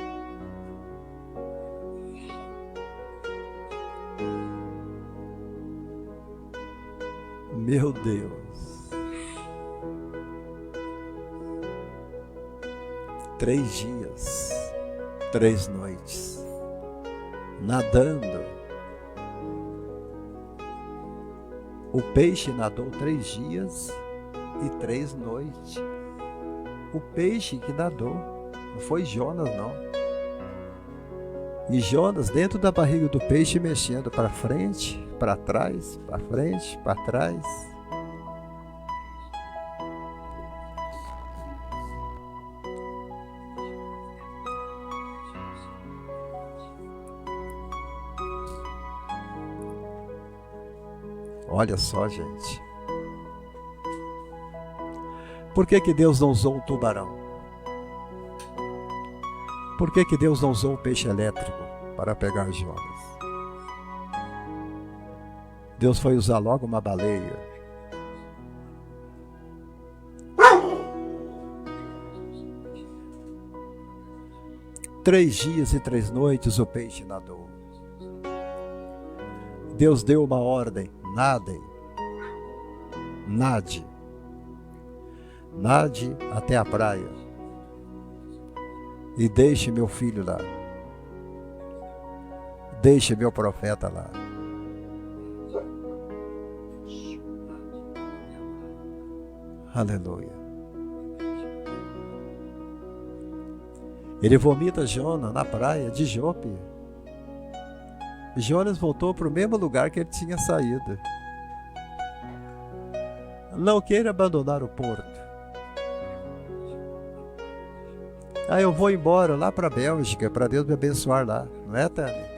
Meu Deus. 3 dias. 3 noites, nadando. O peixe nadou 3 dias e 3 noites. O peixe que nadou, não foi Jonas não. E Jonas dentro da barriga do peixe mexendo para frente, para trás, para frente, para trás. Olha só, gente. Por que que Deus não usou um tubarão? Por que que Deus não usou um peixe elétrico para pegar Jonas? Deus foi usar logo uma baleia. Três dias e 3 noites o peixe nadou. Deus deu uma ordem: nadem, nade, nade até a praia e deixe meu filho lá, deixe meu profeta lá. Aleluia. Ele vomita Jonas na praia de Jope. Jonas voltou para o mesmo lugar que ele tinha saído. Não queira abandonar o porto. Eu vou embora lá para a Bélgica, para Deus me abençoar lá. Não é, Tânia?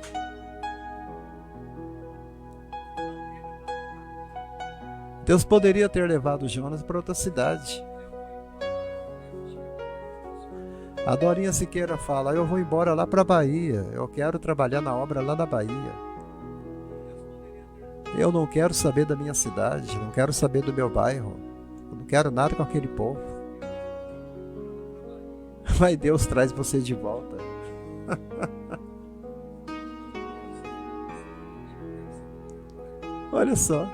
Deus poderia ter levado Jonas para outra cidade. A Dorinha Siqueira fala: eu vou embora lá para a Bahia, eu quero trabalhar na obra lá na Bahia. Eu não quero saber da minha cidade, não quero saber do meu bairro, eu não quero nada com aquele povo. Mas Deus traz você de volta. Olha só.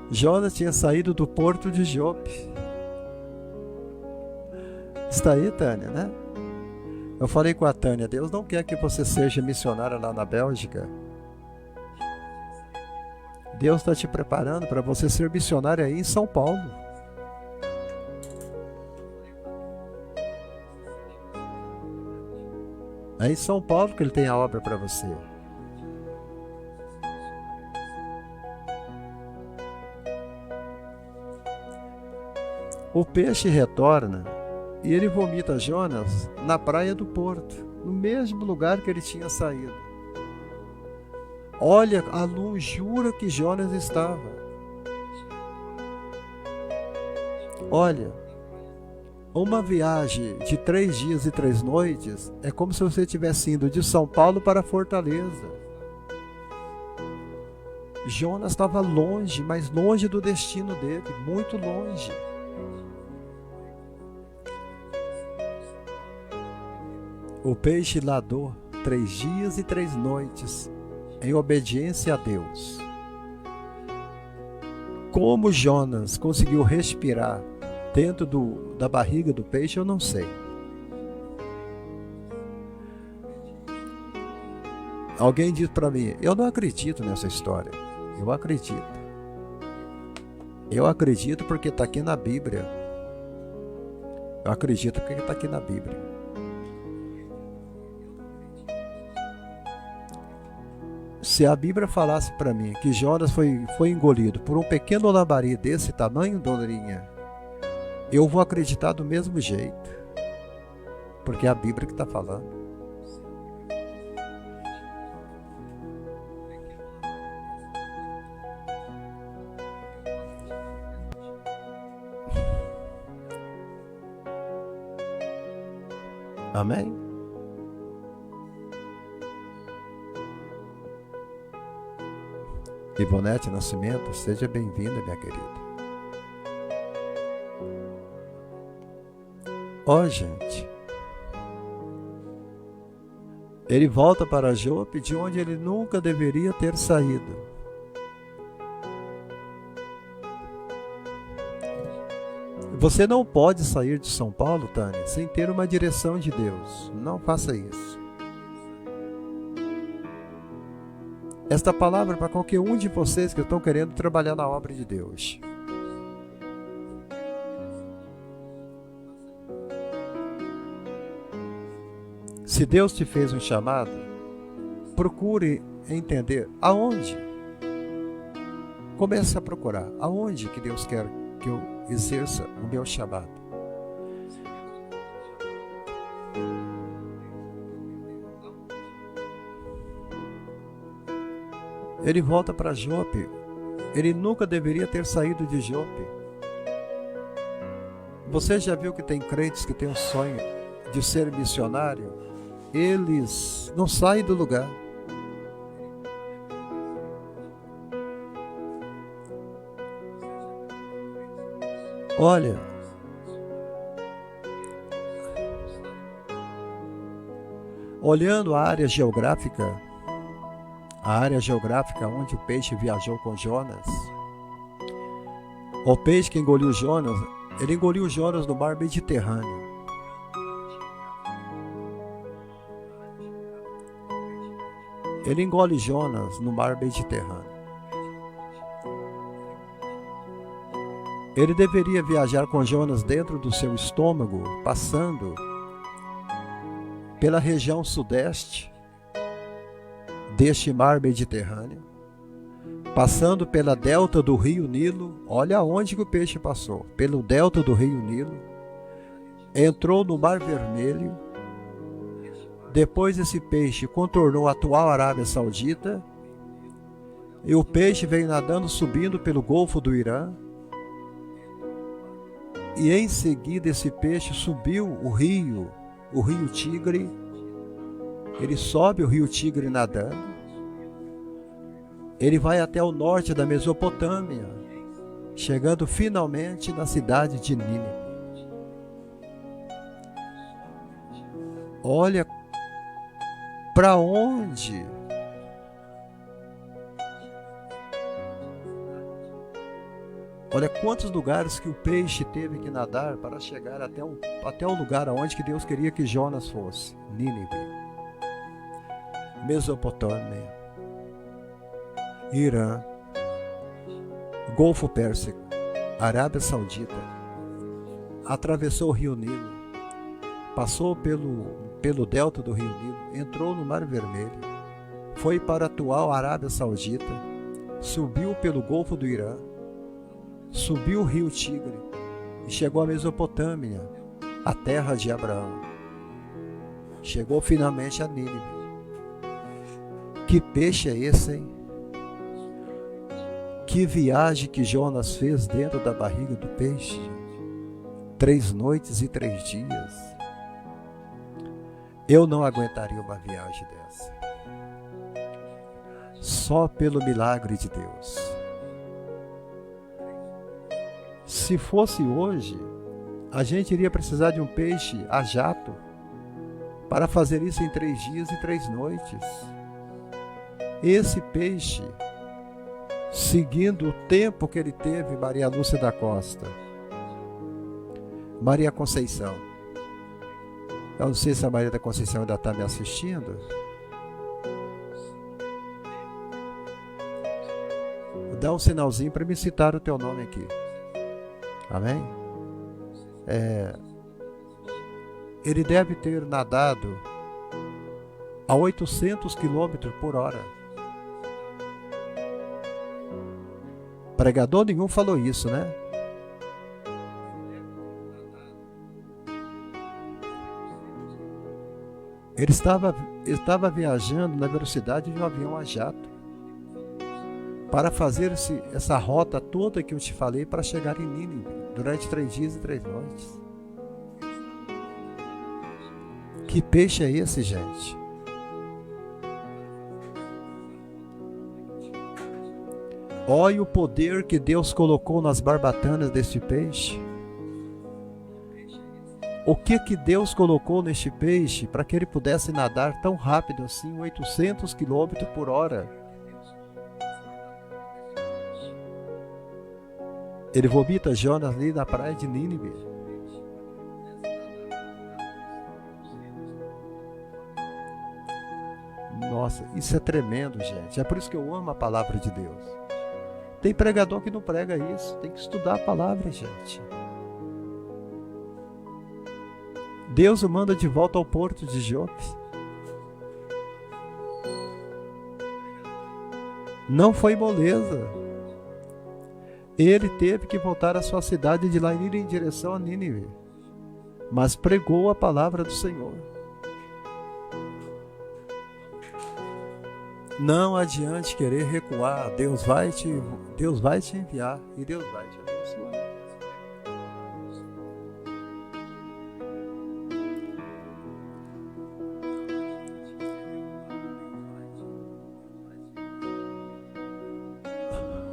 Jonas tinha saído do porto de Jope. Está aí, Tânia, né? Eu falei com a Tânia: Deus não quer que você seja missionária lá na Bélgica. Deus está te preparando para você ser missionária aí em São Paulo. É em São Paulo que Ele tem a obra para você. O peixe retorna e ele vomita Jonas na praia do porto, no mesmo lugar que ele tinha saído. Olha a longura que Jonas estava. Olha, uma viagem de 3 dias e 3 noites é como se você tivesse indo de São Paulo para Fortaleza. Jonas estava longe, mas longe do destino dele, muito longe. O peixe nadou 3 dias e 3 noites em obediência a Deus. Como Jonas conseguiu respirar dentro da barriga do peixe, eu não sei. Alguém disse para mim: eu não acredito nessa história. Eu acredito. Eu acredito porque está aqui na Bíblia. Eu acredito porque está aqui na Bíblia. Se a Bíblia falasse para mim que Jonas foi engolido por um pequeno lambari desse tamanho, Dorinha, eu vou acreditar do mesmo jeito, porque é a Bíblia que está falando. Amém? Ivonete Nascimento, seja bem-vinda, minha querida. Gente, ele volta para Jope, de onde ele nunca deveria ter saído. Você não pode sair de São Paulo, Tânia, sem ter uma direção de Deus. Não faça isso. Esta palavra é para qualquer um de vocês que estão querendo trabalhar na obra de Deus. Se Deus te fez um chamado, procure entender aonde. Comece a procurar aonde que Deus quer que eu exerça o meu chamado. Ele volta para Jope. Ele nunca deveria ter saído de Jope. Você já viu que tem crentes que têm um sonho de ser missionário? Eles não saem do lugar. Olha, olhando a área geográfica onde o peixe viajou com Jonas, o peixe que engoliu Jonas, ele engoliu Jonas no mar Mediterrâneo. Ele engole Jonas no mar Mediterrâneo. Ele deveria viajar com Jonas dentro do seu estômago, passando pela região sudeste deste mar Mediterrâneo, passando pela delta do rio Nilo. Olha onde que o peixe passou, pelo delta do rio Nilo, entrou no Mar Vermelho. Depois esse peixe contornou a atual Arábia Saudita, e o peixe veio nadando, subindo pelo Golfo do Irã, e em seguida esse peixe subiu o rio Tigre. Ele sobe o rio Tigre nadando, ele vai até o norte da Mesopotâmia, chegando finalmente na cidade de Nínive. Olha para onde olha quantos lugares que o peixe teve que nadar para chegar até o lugar aonde que Deus queria que Jonas fosse. Nínive, Mesopotâmia, Irã, Golfo Pérsico, Arábia Saudita. Atravessou o rio Nilo, passou pelo delta do rio Nilo, entrou no Mar Vermelho, foi para a atual Arábia Saudita, subiu pelo Golfo do Irã, subiu o rio Tigre e chegou à Mesopotâmia, a terra de Abraão. Chegou finalmente a Nínive. Que peixe é esse, hein? Que viagem que Jonas fez dentro da barriga do peixe. 3 noites e 3 dias. Eu não aguentaria uma viagem dessa. Só pelo milagre de Deus. Se fosse hoje, a gente iria precisar de um peixe a jato para fazer isso em 3 dias e 3 noites. Esse peixe, seguindo o tempo que ele teve, Maria Lúcia da Costa, Maria Conceição. Eu não sei se a Maria da Conceição ainda está me assistindo. Dá um sinalzinho para me citar o teu nome aqui. Amém? Ele deve ter nadado a 800 km por hora. Pregador nenhum falou isso, né? Ele estava viajando na velocidade de um avião a jato para fazer essa rota toda que eu te falei para chegar em Nínive durante 3 dias e 3 noites. Que peixe é esse, gente? Olha o poder que Deus colocou nas barbatanas deste peixe. O que Deus colocou neste peixe para que ele pudesse nadar tão rápido assim, 800 km por hora? Ele vomita Jonas ali na praia de Nínive. Nossa, isso é tremendo, gente. É por isso que eu amo a palavra de Deus. Tem pregador que não prega isso. Tem que estudar a palavra, gente. Deus o manda de volta ao porto de Jope. Não foi moleza. Ele teve que voltar à sua cidade de lá e ir em direção a Nínive, mas pregou a palavra do Senhor. Não adiante querer recuar. Deus vai te enviar e Deus vai te abençoar.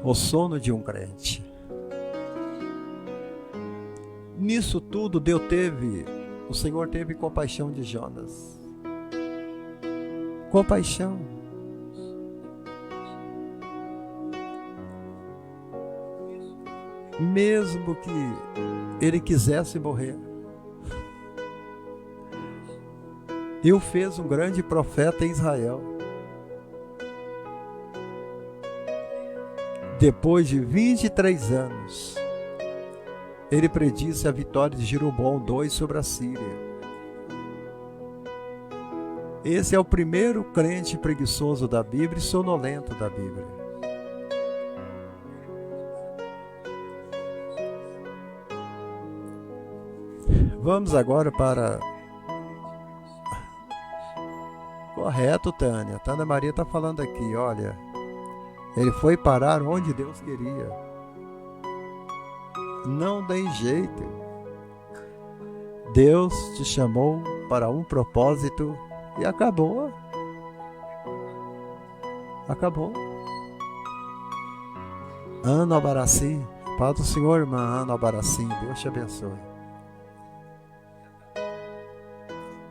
O sono de um crente. Nisso tudo o Senhor teve compaixão de Jonas. Compaixão. Mesmo que ele quisesse morrer, e o fez um grande profeta em Israel. Depois de 23 anos, ele predisse a vitória de Jeroboão II sobre a Síria. Esse é o primeiro crente preguiçoso da Bíblia e sonolento da Bíblia. Vamos agora para... Correto, Tânia. Tânia Maria está falando aqui, olha. Ele foi parar onde Deus queria. Não tem jeito. Deus te chamou para um propósito e acabou. Acabou. Ana Albaracim. Paz do Senhor, irmã Ana Albaracim. Deus te abençoe.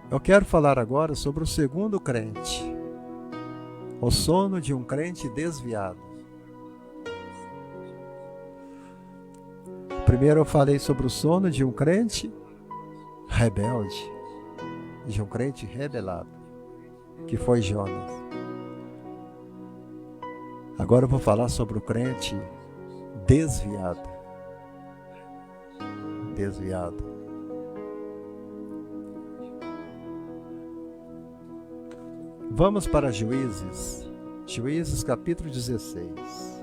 Eu quero falar agora sobre o segundo crente. O sono de um crente desviado. Primeiro eu falei sobre o sono de um crente rebelde, de um crente rebelado, que foi Jonas. Agora eu vou falar sobre o crente desviado. Desviado. Vamos para Juízes. Juízes capítulo 16.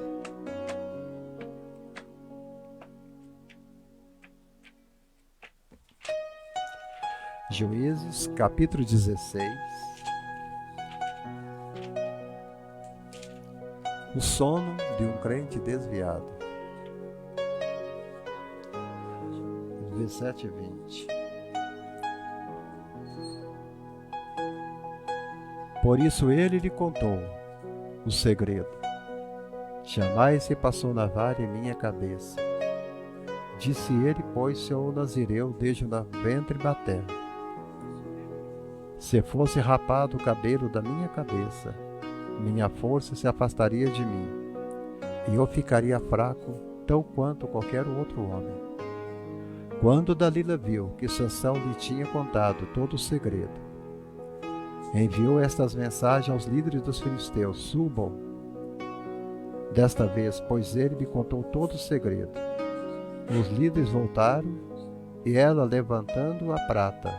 Juízes capítulo 16. O sono de um crente desviado. 17 e 20. Por isso ele lhe contou o segredo. Jamais se passou navalha em minha cabeça. Disse ele, pois sou nazireu desde o ventre materno. Se fosse rapado o cabelo da minha cabeça, minha força se afastaria de mim, e eu ficaria fraco, tão quanto qualquer outro homem. Quando Dalila viu que Sansão lhe tinha contado todo o segredo, enviou estas mensagens aos líderes dos filisteus: subam desta vez, pois ele me contou todo o segredo. Os líderes voltaram, e ela levando a prata,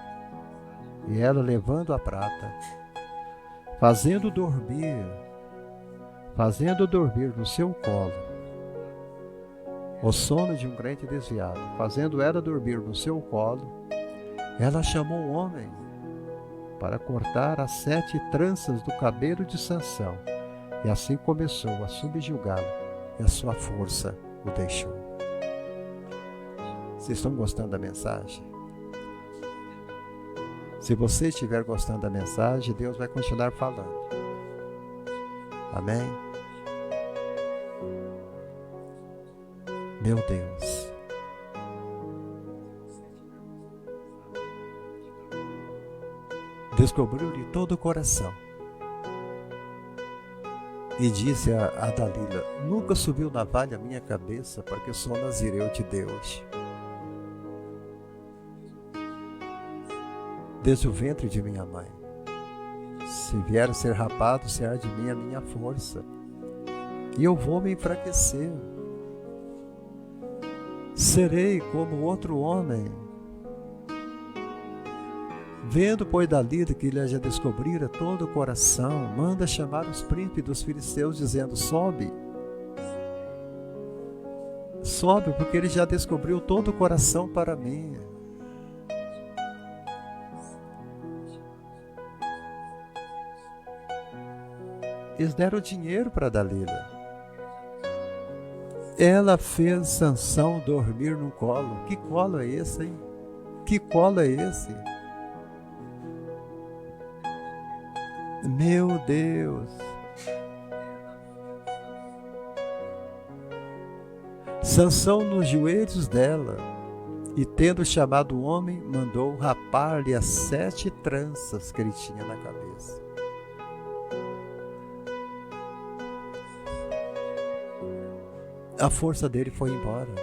fazendo dormir no seu colo o sono de um crente desviado, fazendo ela dormir no seu colo, ela chamou um homem para cortar as 7 tranças do cabelo de Sansão, e assim começou a subjugá-lo, e a sua força o deixou. Vocês estão gostando da mensagem? Se você estiver gostando da mensagem, Deus vai continuar falando. Amém? Meu Deus. Descobriu-lhe todo o coração e disse a Dalila: nunca subiu navalha a minha cabeça, porque sou nazireu de Deus. Desde o ventre de minha mãe. Se vier a ser rapado, será de mim a minha força, e eu vou me enfraquecer. Serei como outro homem. Vendo, pois, Dalila que ele já descobrira todo o coração, manda chamar os príncipes dos filisteus, dizendo: sobe, porque ele já descobriu todo o coração para mim. Eles deram dinheiro para Dalila. Ela fez Sansão dormir no colo. Que colo é esse, hein? Que colo é esse? Meu Deus! Sansão nos joelhos dela, e tendo chamado o homem, mandou rapar-lhe as 7 tranças que ele tinha na cabeça. A força dele foi embora.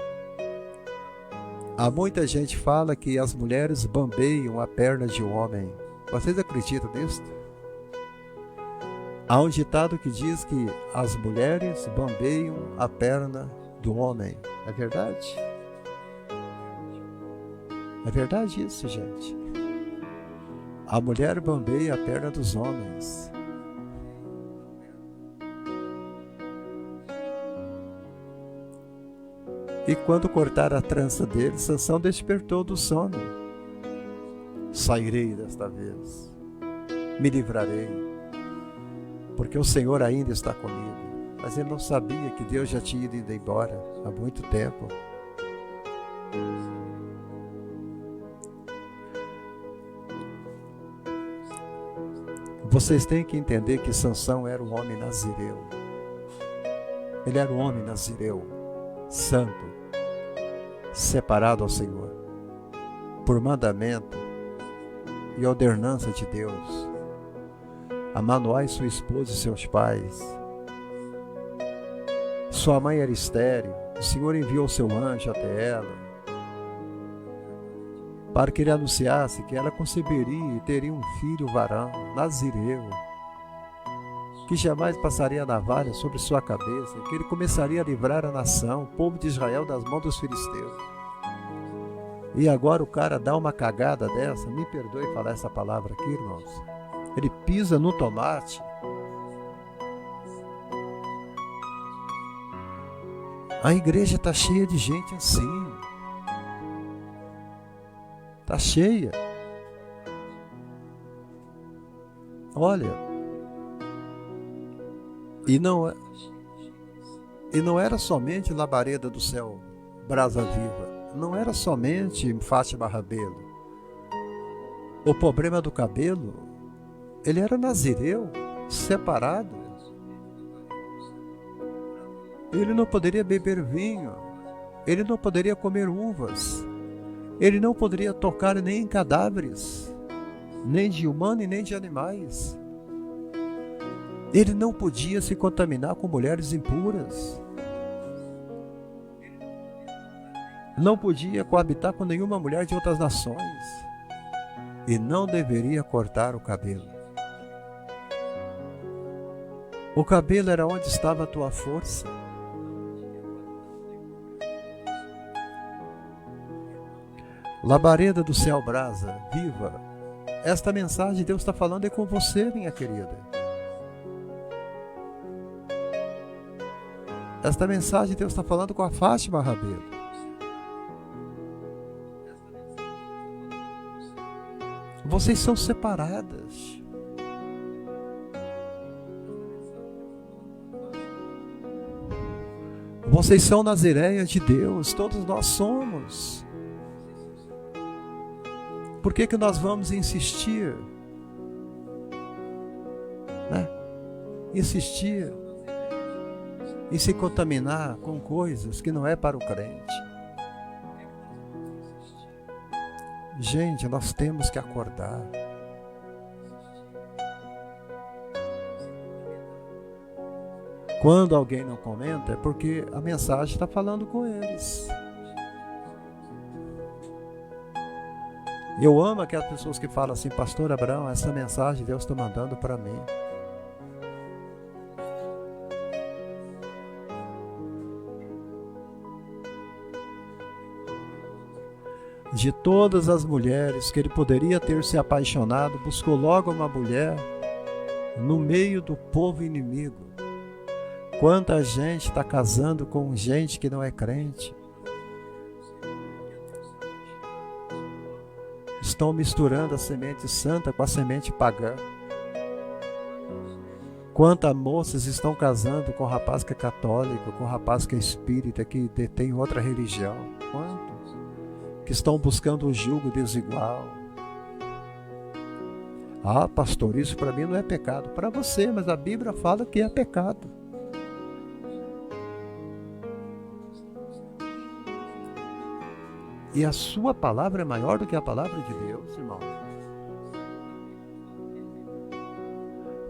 Há muita gente que fala que as mulheres bambeiam a perna de um homem. Vocês acreditam nisso? Há um ditado que diz que as mulheres bambeiam a perna do homem. É verdade? É verdade isso, gente. A mulher bambeia a perna dos homens. E quando cortaram a trança dele, Sansão despertou do sono. Sairei desta vez, me livrarei, porque o Senhor ainda está comigo. Mas ele não sabia que Deus já tinha ido embora há muito tempo. Vocês têm que entender que Sansão era um homem nazireu. Ele era um homem nazireu, santo, separado ao Senhor, por mandamento e ordenança de Deus. A Manoá e sua esposa e seus pais. Sua mãe era estéril. O Senhor enviou seu anjo até ela, para que ele anunciasse que ela conceberia e teria um filho varão, nazireu, que jamais passaria a navalha sobre sua cabeça, que ele começaria a livrar a nação, o povo de Israel, das mãos dos filisteus. E agora o cara dá uma cagada dessa, me perdoe falar essa palavra aqui, irmãos. Ele pisa no tomate. A igreja está cheia de gente assim. Está cheia. Olha. E não era somente Labareda do Céu, Brasa Viva. Não era somente Fátima Rabelo. O problema do cabelo, ele era nazireu, separado. Ele não poderia beber vinho. Ele não poderia comer uvas. Ele não poderia tocar nem em cadáveres, nem de humano e nem de animais. Ele não podia se contaminar com mulheres impuras. Não podia coabitar com nenhuma mulher de outras nações. E não deveria cortar o cabelo. O cabelo era onde estava a tua força. Labareda do Céu, Brasa Viva. Esta mensagem Deus está falando é com você, minha querida. Esta mensagem Deus está falando com a Fátima Rabelo. Vocês são separadas. Vocês são nazireias de Deus. Todos nós somos. Por que nós vamos insistir? Né? Insistir em se contaminar com coisas que não é para o crente. Gente, nós temos que acordar. Quando alguém não comenta, é porque a mensagem está falando com eles. Eu amo aquelas pessoas que falam assim: Pastor Abraão, essa mensagem Deus está mandando para mim. De todas as mulheres que ele poderia ter se apaixonado, buscou logo uma mulher no meio do povo inimigo. Quanta gente está casando com gente que não é crente. Estão misturando a semente santa com a semente pagã. Quantas moças estão casando com rapaz que é católico, com rapaz que é espírita, que detém outra religião? Quantos? Que estão buscando um julgo desigual. Ah, pastor, isso para mim não é pecado. Para você, mas a Bíblia fala que é pecado. E a sua palavra é maior do que a palavra de Deus, irmão.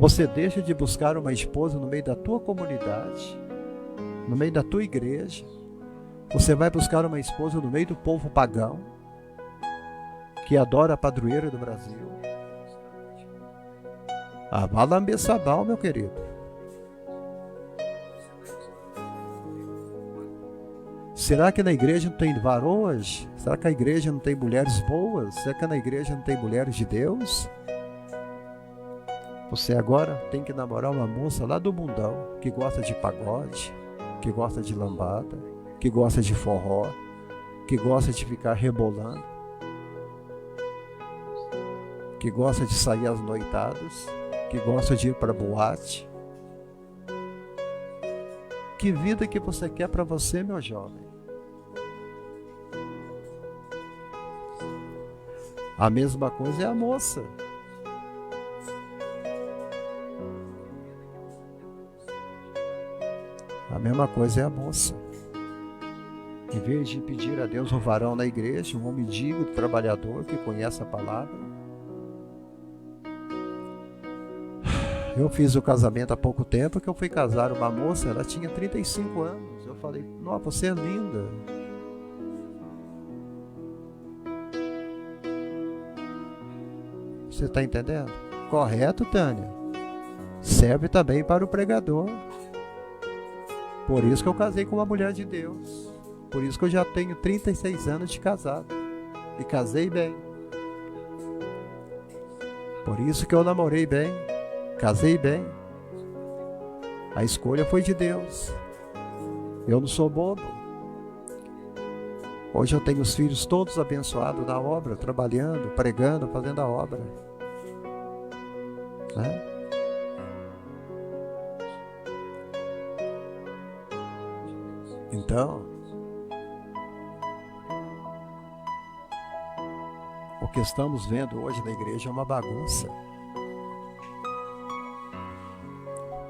Você deixa de buscar uma esposa no meio da tua comunidade, no meio da tua igreja. Você vai buscar uma esposa no meio do povo pagão, que adora a padroeira do Brasil. Ah, vá lamber sabão, meu querido. Será que na igreja não tem varoas? Será que a igreja não tem mulheres boas? Será que na igreja não tem mulheres de Deus? Você agora tem que namorar uma moça lá do mundão, que gosta de pagode, que gosta de lambada, que gosta de forró, que gosta de ficar rebolando, que gosta de sair às noitadas, que gosta de ir para boate. Que vida que você quer para você, meu jovem? A mesma coisa é a moça. A mesma coisa é a moça. Em vez de pedir a Deus um varão na igreja, um homem digno, trabalhador, que conhece a palavra. Eu fiz o casamento há pouco tempo, que eu fui casar uma moça, ela tinha 35 anos. Eu falei, nossa, você é linda. Você está entendendo? Correto, Tânia. Serve também para o pregador. Por isso que eu casei com uma mulher de Deus. Por isso que eu já tenho 36 anos de casado. E casei bem. Por isso que eu namorei bem. Casei bem. A escolha foi de Deus. Eu não sou bobo. Hoje eu tenho os filhos todos abençoados na obra, trabalhando, pregando, fazendo a obra. Né? Então, o que estamos vendo hoje na igreja é uma bagunça.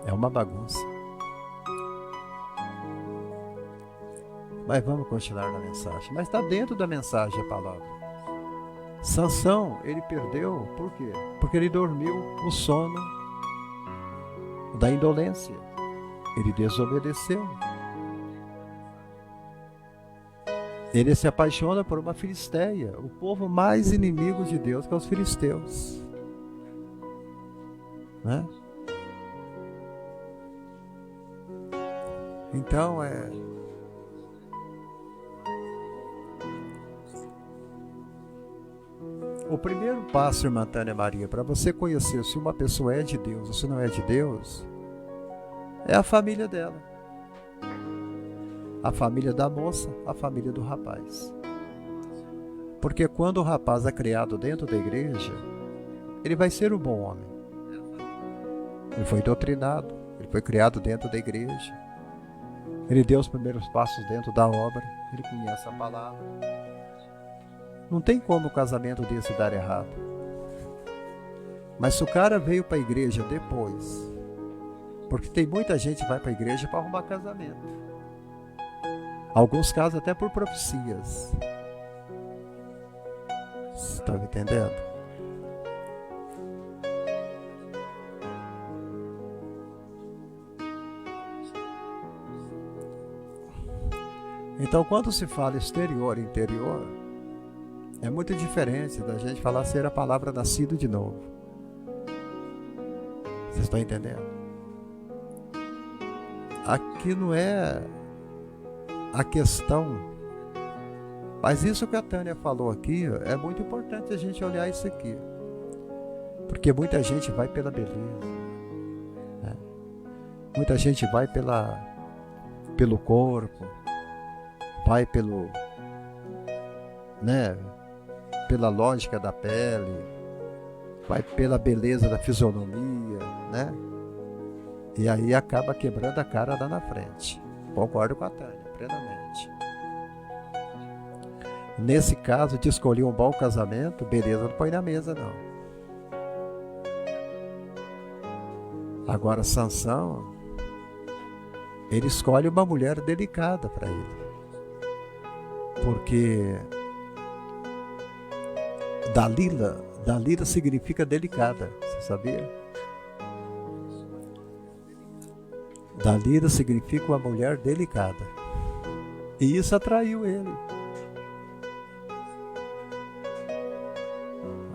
É uma bagunça. Mas vamos continuar na mensagem. Mas está dentro da mensagem a palavra. Sansão, ele perdeu, por quê? Porque ele dormiu o sono da indolência. Ele desobedeceu. Ele se apaixona por uma filisteia, o povo mais inimigo de Deus, que é os filisteus. Né? Então, o primeiro passo, irmã Tânia Maria, para você conhecer se uma pessoa é de Deus ou se não é de Deus, é a família dela. A família da moça, a família do rapaz. Porque quando o rapaz é criado dentro da igreja, ele vai ser um bom homem. Ele foi doutrinado, ele foi criado dentro da igreja. Ele deu os primeiros passos dentro da obra, ele conhece a palavra. Não tem como o casamento desse dar errado. Mas se o cara veio para a igreja depois, porque tem muita gente que vai para a igreja para arrumar casamento. Alguns casos até por profecias. Você está me entendendo? Então, quando se fala exterior e interior, é muito diferente da gente falar ser a palavra nascido de novo. Vocês estão entendendo? Aqui não é a questão, mas isso que a Tânia falou aqui, é muito importante a gente olhar isso aqui. Porque muita gente vai pela beleza. Né? Muita gente vai pelo corpo, vai pela lógica da pele, vai pela beleza da fisionomia, né? E aí acaba quebrando a cara lá na frente. Concordo com a Tânia, plenamente. Nesse caso, de escolher um bom casamento, beleza, não põe na mesa, não. Agora, Sansão, ele escolhe uma mulher delicada para ele. Porque Dalila significa delicada, você sabia? Dalila significa uma mulher delicada. E isso atraiu ele.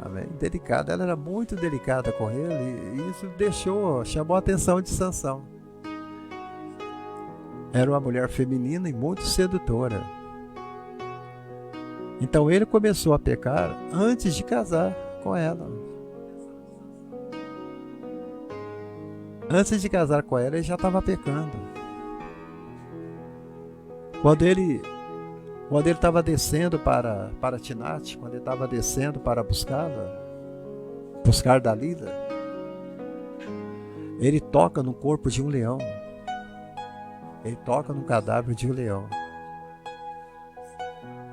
Amém? Delicada, ela era muito delicada com ele, e isso chamou a atenção de Sansão. Era uma mulher feminina e muito sedutora. Então ele começou a pecar antes de casar com ela. Antes de casar com ela, ele já estava pecando. Quando ele estava descendo para Tinate, quando ele estava descendo para buscar Dalila, ele toca no corpo de um leão. Ele toca no cadáver de um leão.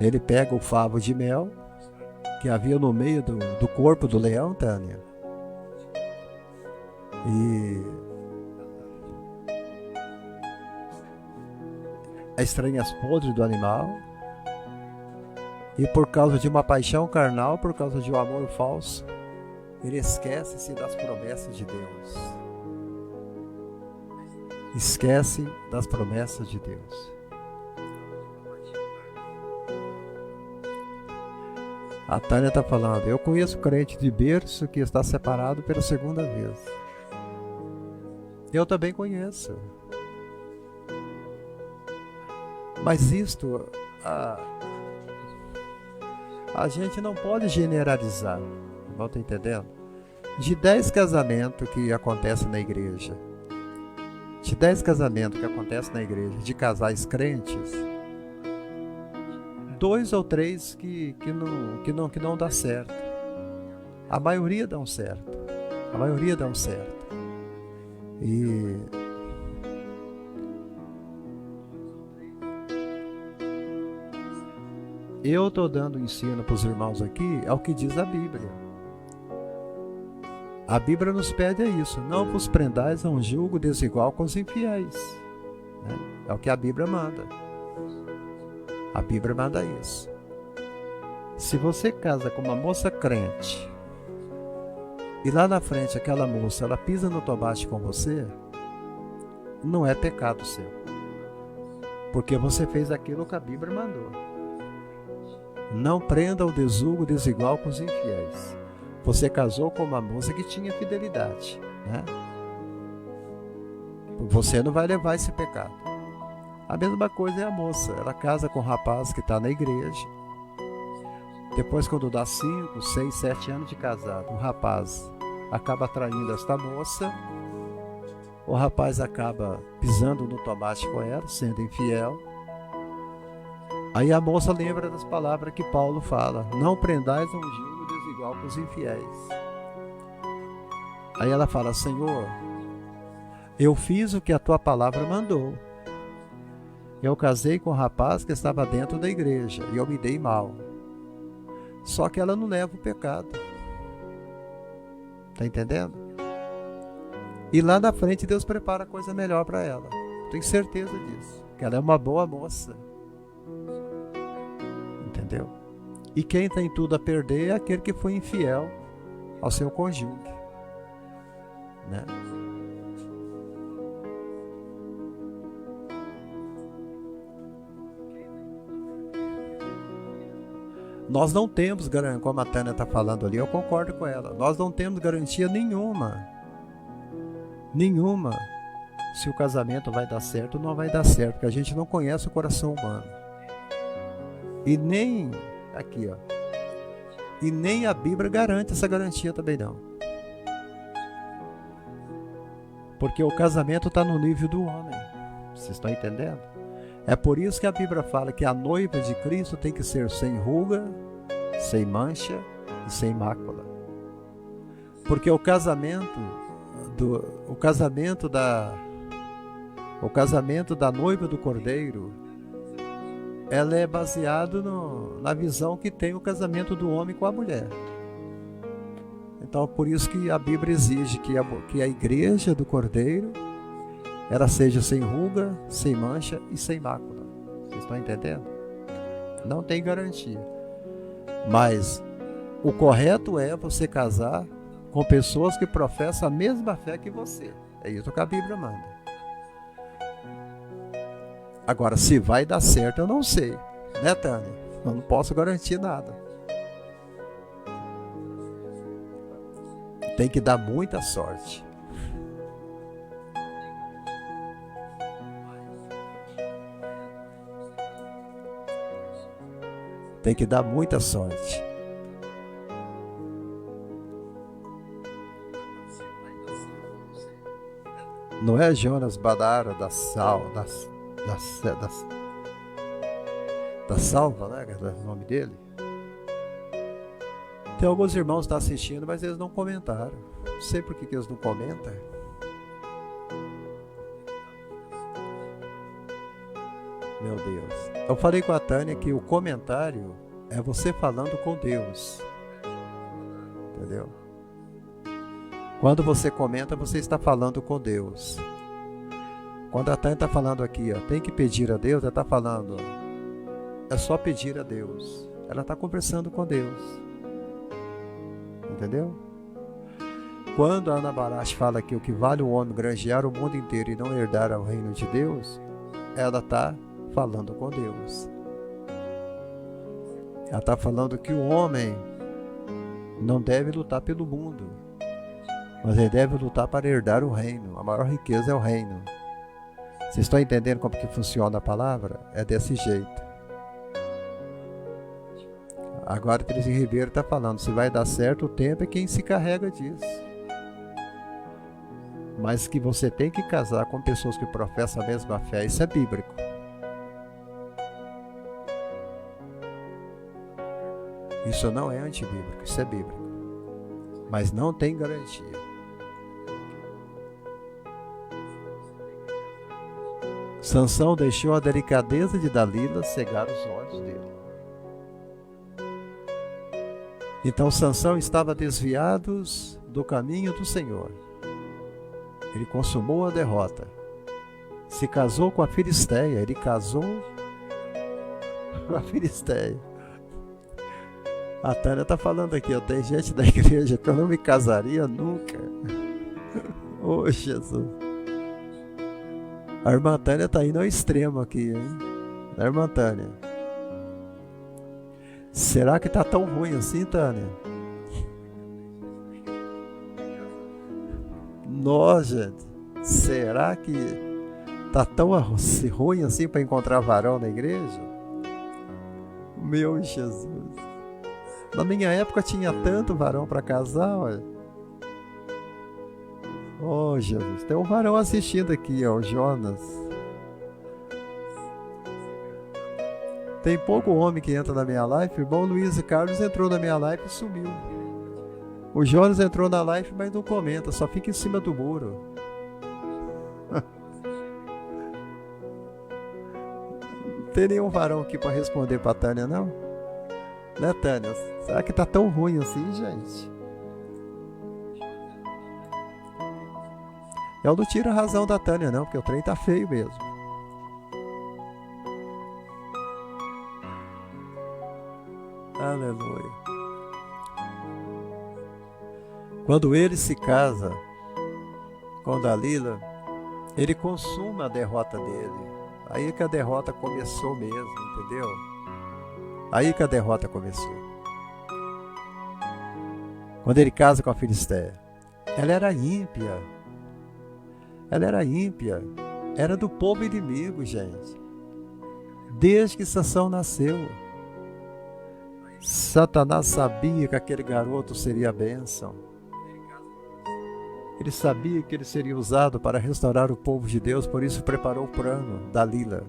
Ele pega o favo de mel que havia no meio do corpo do leão, Tânia, e estranhas podres do animal, e por causa de uma paixão carnal, por causa de um amor falso, ele esquece-se das promessas de Deus. Esquece das promessas de Deus. A Tânia está falando, eu conheço crente de berço que está separado pela segunda vez. Eu também conheço. Mas isto, a gente não pode generalizar, não está entendendo? De 10 casamentos que acontecem na igreja, de casais crentes, 2 ou 3 que não dá certo. A maioria dão certo. E eu estou dando ensino para os irmãos aqui ao que diz a Bíblia. A Bíblia nos pede isso: não vos prendais a um julgo desigual com os infiéis. É o que a Bíblia manda. A Bíblia manda isso. Se você casa com uma moça crente e lá na frente aquela moça ela pisa no tomate com você, não é pecado seu, porque você fez aquilo que a Bíblia mandou. Não prenda o desjugo desigual com os infiéis. Você casou com uma moça que tinha fidelidade, né? Você não vai levar esse pecado. A mesma coisa é a moça, ela casa com um rapaz que está na igreja. Depois, quando dá 5, 6, 7 anos de casado, o rapaz acaba traindo esta moça, o rapaz acaba pisando no tomate com ela, sendo infiel. Aí a moça lembra das palavras que Paulo fala: não prendais a um julgo desigual com os infiéis. Aí ela fala: Senhor, eu fiz o que a tua palavra mandou. Eu casei com um rapaz que estava dentro da igreja e eu me dei mal. Só que ela não leva o pecado. Tá entendendo? E lá na frente Deus prepara coisa melhor para ela. Tenho certeza disso. Que ela é uma boa moça. Entendeu? E quem tem tudo a perder é aquele que foi infiel ao seu cônjuge, né? Nós não temos garantia, como a Tânia está falando ali, eu concordo com ela. Nós não temos garantia nenhuma. Se o casamento vai dar certo ou não vai dar certo, porque a gente não conhece o coração humano. E nem a Bíblia garante essa garantia também não. Porque o casamento está no nível do homem. Vocês estão entendendo? É por isso que a Bíblia fala que a noiva de Cristo tem que ser sem ruga, sem mancha e sem mácula. Porque o casamento o casamento da noiva do Cordeiro, ela é baseado na visão que tem o casamento do homem com a mulher. Então, por isso que a Bíblia exige que a igreja do Cordeiro, ela seja sem ruga, sem mancha e sem mácula. Vocês estão entendendo? Não tem garantia. Mas o correto é você casar com pessoas que professam a mesma fé que você. É isso que a Bíblia manda. Agora, se vai dar certo, eu não sei. Né, Tânia? Eu não posso garantir nada. Tem que dar muita sorte. Tem que dar muita sorte. Não é Jonas Badara da Salva, né? É o nome dele. Tem alguns irmãos que estão assistindo, mas eles não comentaram. Não sei por que eles não comentam. Meu Deus. Eu falei com a Tânia que o comentário é você falando com Deus. Entendeu? Quando você comenta, você está falando com Deus. Quando a Tânia está falando aqui, ó, tem que pedir a Deus, ela está falando, é só pedir a Deus. Ela está conversando com Deus. Entendeu? Quando a Ana Barash fala que o que vale o homem granjear o mundo inteiro e não herdar o reino de Deus, ela está falando com Deus. Ela está falando que o homem não deve lutar pelo mundo, mas ele deve lutar para herdar o reino. A maior riqueza é o reino. Vocês estão entendendo como que funciona a palavra? É desse jeito. Agora Teresa Ribeiro está falando, se vai dar certo, o tempo é quem se carrega disso. Mas que você tem que casar com pessoas que professam a mesma fé, isso é bíblico. Isso não é antibíblico, isso é bíblico. Mas não tem garantia. Sansão deixou a delicadeza de Dalila cegar os olhos dele. Então Sansão estava desviado do caminho do Senhor. Ele consumou a derrota. Se casou com a Filisteia. Ele casou com a Filisteia. A Tânia está falando aqui, ó, tem gente da igreja que eu não me casaria nunca. Oh, Jesus. A irmã Tânia está indo ao extremo aqui, hein? A irmã Tânia. Será que está tão ruim assim, Tânia? Nossa, gente. Será que está tão ruim assim para encontrar varão na igreja? Meu Jesus. Na minha época tinha tanto varão para casar, olha. Oh, Jesus. Tem um varão assistindo aqui, ó, o Jonas. Tem pouco homem que entra na minha live. O irmão Luiz e Carlos entrou na minha live e sumiu. O Jonas entrou na live, mas não comenta, só fica em cima do muro. Não tem nenhum varão aqui para responder para a Tânia, não? Né, Tânia? Será que tá tão ruim assim, gente? Eu não tiro a razão da Tânia, não, porque o trem tá feio mesmo. Aleluia. Quando ele se casa com Dalila, ele consuma a derrota dele. Aí que a derrota começou mesmo, entendeu? Aí que a derrota começou. Quando ele casa com a Filisteia, ela era ímpia. Ela era ímpia. Era do povo inimigo, gente. Desde que Sansão nasceu. Satanás sabia que aquele garoto seria a bênção. Ele sabia que ele seria usado para restaurar o povo de Deus, por isso preparou o plano, Dalila.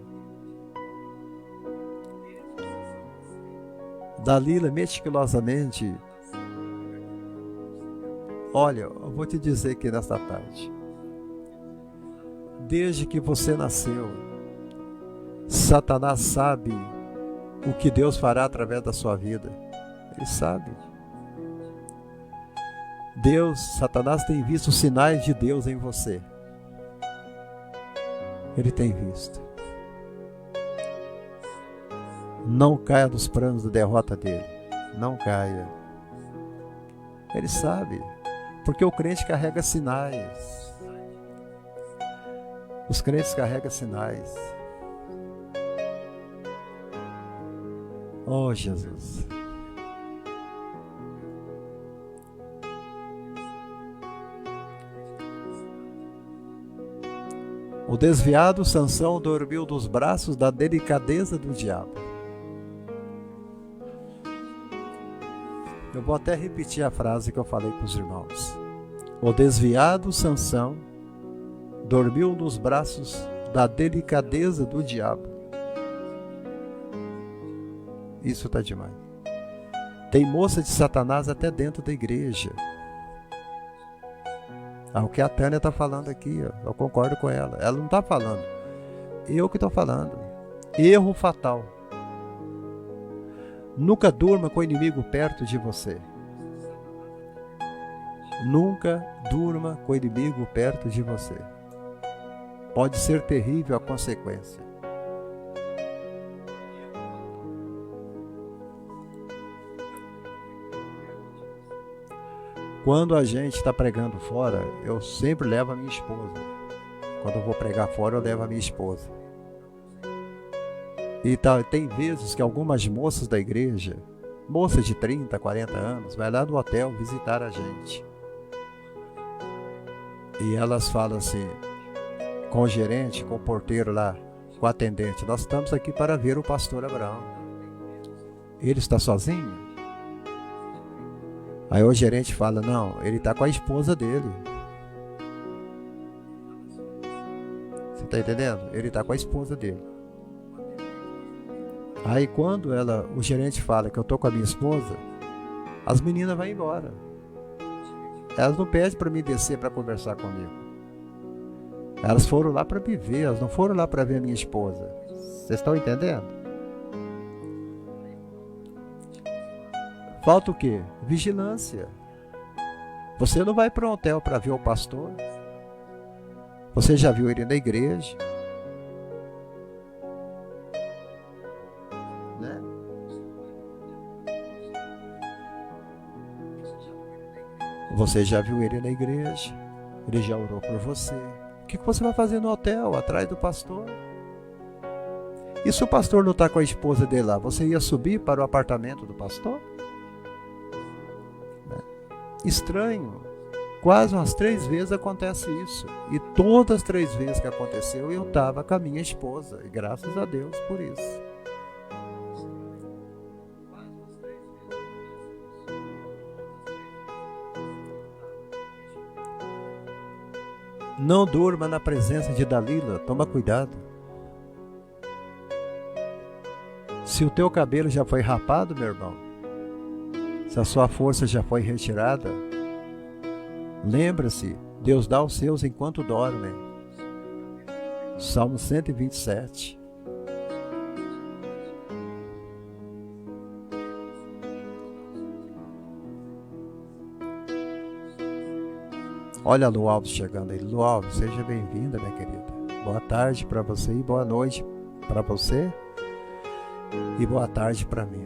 Dalila meticulosamente Olha, eu vou te dizer aqui nesta tarde. Desde que você nasceu, Satanás sabe o que Deus fará através da sua vida. Ele sabe. Satanás tem visto os sinais de Deus em você. Ele tem visto. Não caia nos planos de derrota dele. Não caia. Ele sabe. Porque o crente carrega sinais. Os crentes carregam sinais. Oh, Jesus. O desviado Sansão dormiu nos braços da delicadeza do diabo. Eu vou até repetir a frase que eu falei com os irmãos. O desviado Sansão dormiu nos braços da delicadeza do diabo. Isso está demais. Tem moça de Satanás até dentro da igreja. O que a Tânia está falando aqui, eu concordo com ela. Ela não está falando. Eu que estou falando. Erro fatal. Nunca durma com o inimigo perto de você. Nunca durma com o inimigo perto de você. Pode ser terrível a consequência. Quando a gente está pregando fora, eu sempre levo a minha esposa. Quando eu vou pregar fora, eu levo a minha esposa. E tem vezes que algumas moças da igreja, moças de 30, 40 anos, vai lá no hotel visitar a gente. E elas falam assim, com o gerente, com o porteiro lá, com o atendente, nós estamos aqui para ver o pastor Abraão. Ele está sozinho? Aí o gerente fala, não, ele está com a esposa dele. Você está entendendo? Ele está com a esposa dele. Aí quando o gerente fala que eu estou com a minha esposa, as meninas vão embora. Elas não pedem para mim descer para conversar comigo. Elas foram lá para me ver, elas não foram lá para ver a minha esposa. Vocês estão entendendo? Falta o quê? Vigilância. Você não vai para um hotel para ver o pastor. Você já viu ele na igreja. Né? Você já viu ele na igreja. Ele já orou por você. O que você vai fazer no hotel, atrás do pastor? E se o pastor não está com a esposa dele lá, você ia subir para o apartamento do pastor? Estranho, quase umas 3 vezes acontece isso, e todas as 3 vezes que aconteceu eu estava com a minha esposa, e graças a Deus por isso. Não durma na presença de Dalila, toma cuidado. Se o teu cabelo já foi rapado, meu irmão, se a sua força já foi retirada, lembra-se, Deus dá aos seus enquanto dormem. Salmo 127. Olha a Lu Alves chegando aí. Lu Alves, seja bem-vinda, minha querida. Boa tarde para você e boa noite para você e boa tarde para mim.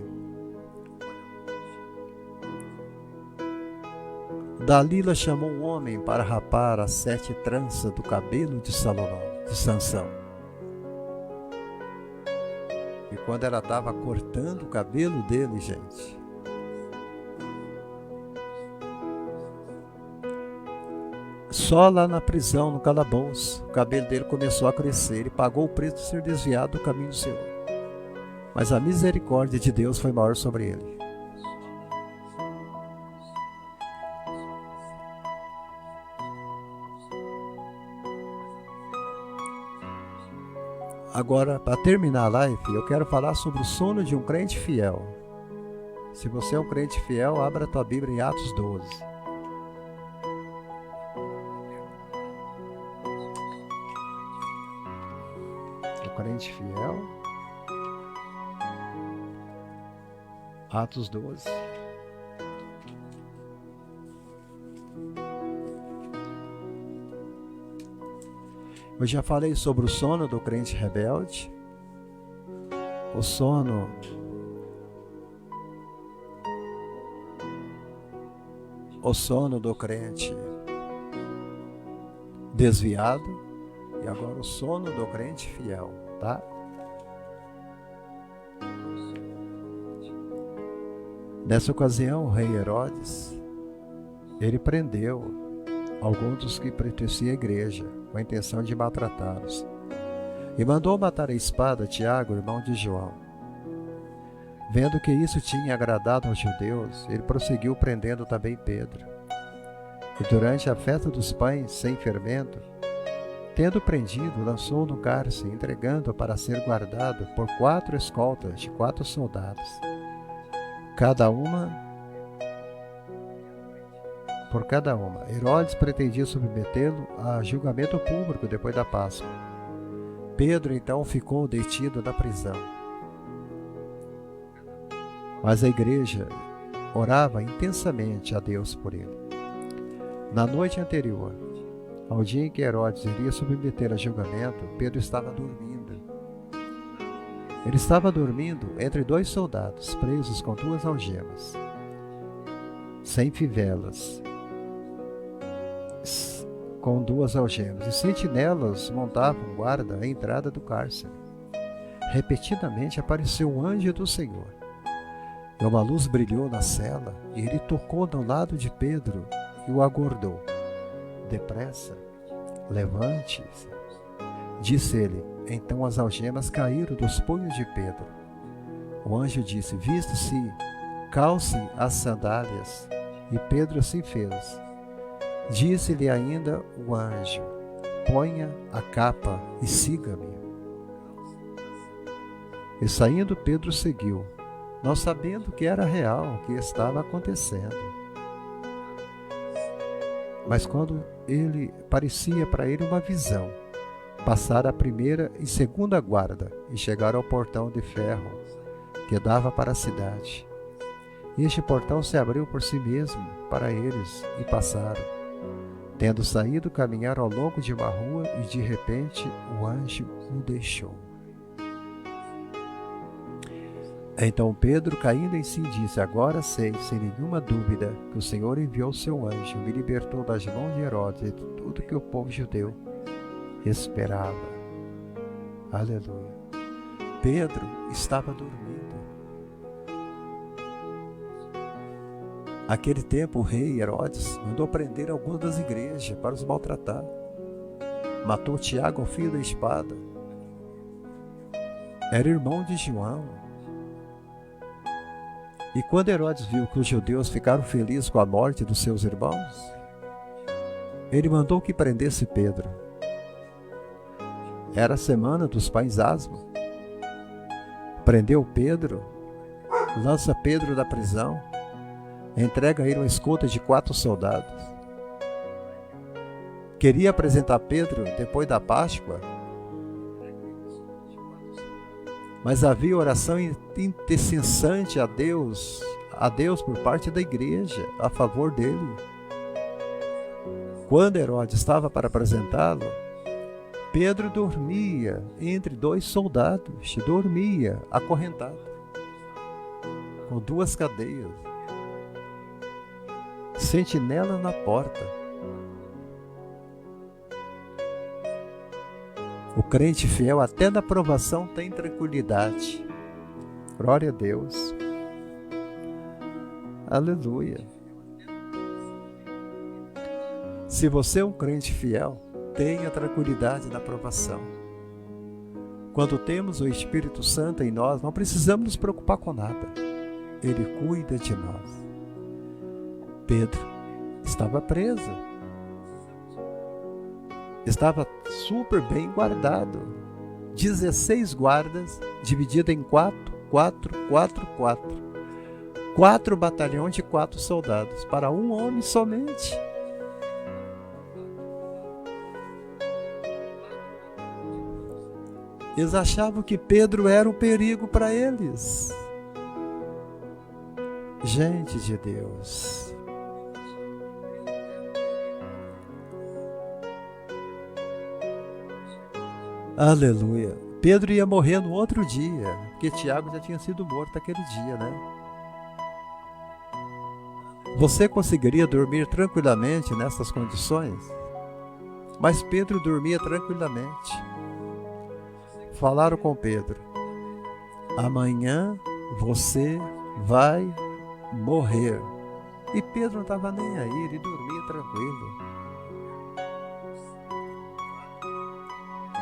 Dalila chamou um homem para rapar as 7 tranças do cabelo de Sansão. E quando ela estava cortando o cabelo dele, gente, só lá na prisão, no calabouço, o cabelo dele começou a crescer. Ele pagou o preço de ser desviado do caminho do Senhor. Mas a misericórdia de Deus foi maior sobre ele. Agora, para terminar a live, eu quero falar sobre o sono de um crente fiel. Se você é um crente fiel, abra a tua Bíblia em Atos 12. crente fiel. Atos 12. Eu já falei sobre o sono do crente rebelde. O sono do crente desviado e agora o sono do crente fiel, tá? Nessa ocasião, o rei Herodes, ele prendeu alguns dos que pertenciam à igreja, com a intenção de maltratá-los, e mandou matar a espada Tiago, irmão de João. Vendo que isso tinha agradado aos judeus, ele prosseguiu prendendo também Pedro. E durante a festa dos pães sem fermento, tendo prendido, lançou no cárcere, entregando-o para ser guardado por 4 escoltas de 4 soldados, por cada uma. Herodes pretendia submetê-lo a julgamento público depois da Páscoa. Pedro então ficou detido na prisão. Mas a igreja orava intensamente a Deus por ele. Na noite anterior, ao dia em que Herodes iria submeter a julgamento, Pedro estava dormindo. Ele estava dormindo entre 2 soldados, presos com 2 algemas, sem fivelas, com 2 algemas, e sentinelas montavam guarda à entrada do cárcere. Repetidamente apareceu um anjo do Senhor. E uma luz brilhou na cela, e ele tocou no lado de Pedro e o acordou. Depressa, levante-se, disse ele. Então as algemas caíram dos punhos de Pedro. O anjo disse: vista-se, calce as sandálias. E Pedro assim fez. Disse-lhe ainda o anjo: ponha a capa e siga-me. E saindo Pedro seguiu, não sabendo que era real o que estava acontecendo. Mas quando ele parecia para ele uma visão, passaram a primeira e segunda guarda e chegaram ao portão de ferro que dava para a cidade. Este portão se abriu por si mesmo para eles e passaram. Tendo saído, caminharam ao longo de uma rua e de repente o anjo o deixou. Então Pedro, caindo em si, disse: agora sei, sem nenhuma dúvida, que o Senhor enviou seu anjo, me libertou das mãos de Herodes e de tudo que o povo judeu esperava. Aleluia. Pedro estava dormindo. Naquele tempo, o rei Herodes mandou prender alguns das igrejas para os maltratar. Matou Tiago, o filho da espada. Era irmão de João. E quando Herodes viu que os judeus ficaram felizes com a morte dos seus irmãos, ele mandou que prendesse Pedro. Era a semana dos pães asmos. Prendeu Pedro, lança Pedro da prisão, entrega a ele uma escolta de 4 soldados. Queria apresentar Pedro depois da Páscoa, mas havia oração incessante a Deus por parte da igreja a favor dele. Quando Herodes estava para apresentá-lo, Pedro dormia entre 2 soldados, dormia acorrentado, com 2 cadeias, sentinela na porta. O crente fiel até na provação tem tranquilidade. Glória a Deus. Aleluia. Se você é um crente fiel, tenha tranquilidade na provação. Quando temos o Espírito Santo em nós, não precisamos nos preocupar com nada. Ele cuida de nós. Pedro estava preso. Estava super bem guardado. 16 guardas, dividido em 4 batalhões de 4 soldados, para um homem somente. Eles achavam que Pedro era um perigo para eles. Gente de Deus. Aleluia. Pedro ia morrer no outro dia, porque Tiago já tinha sido morto aquele dia, né? Você conseguiria dormir tranquilamente nessas condições? Mas Pedro dormia tranquilamente. Falaram com Pedro: amanhã você vai morrer. E Pedro não estava nem aí, ele dormia tranquilo.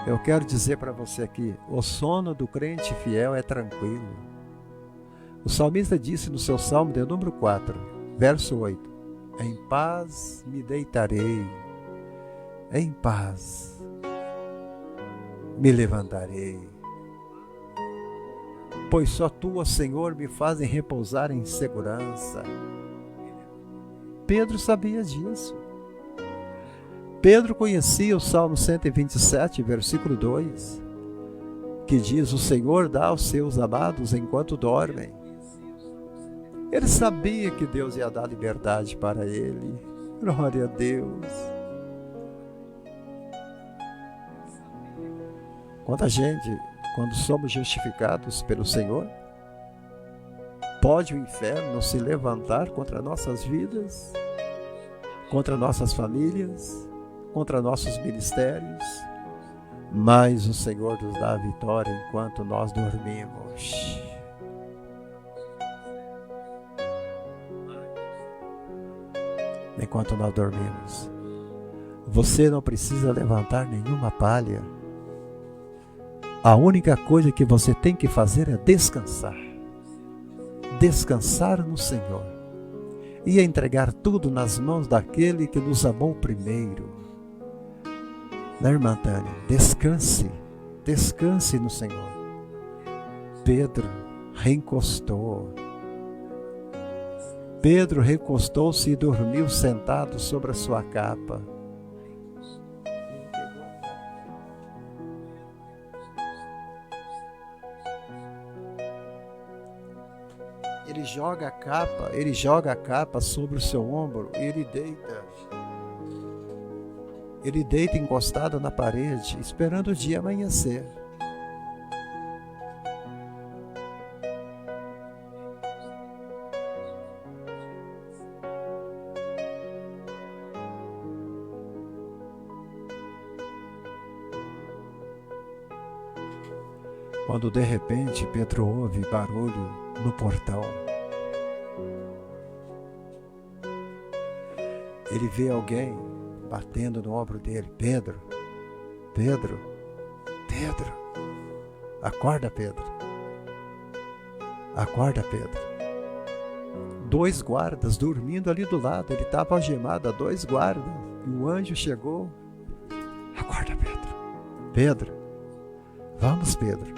Eu quero dizer para você aqui, o sono do crente fiel é tranquilo. O salmista disse no seu salmo de número 4, verso 8: em paz me deitarei, em paz me levantarei, pois só tu, ó Senhor, me fazem repousar em segurança. Pedro sabia disso. Pedro conhecia o Salmo 127, versículo 2, que diz: o Senhor dá aos seus amados enquanto dormem. Ele sabia que Deus ia dar liberdade para ele. Glória a Deus. Quanta gente, quando somos justificados pelo Senhor, pode o inferno se levantar contra nossas vidas, contra nossas famílias, contra nossos ministérios, mas o Senhor nos dá a vitória enquanto nós dormimos. Enquanto nós dormimos, você não precisa levantar nenhuma palha. A única coisa que você tem que fazer é descansar. Descansar no Senhor e entregar tudo nas mãos daquele que nos amou primeiro. Né, irmã Tânia? Descanse, descanse no Senhor. Pedro reencostou. Pedro recostou-se e dormiu sentado sobre a sua capa. Ele joga a capa sobre o seu ombro e ele deita. Ele deita encostado na parede, esperando o dia amanhecer. Quando de repente Pedro ouve barulho no portão. Ele vê alguém batendo no ombro dele. Pedro, Pedro, Pedro, acorda, Pedro, acorda, Pedro. 2 guardas dormindo ali do lado. Ele estava algemado a 2 guardas. E o anjo chegou. Acorda, Pedro. Pedro, vamos, Pedro.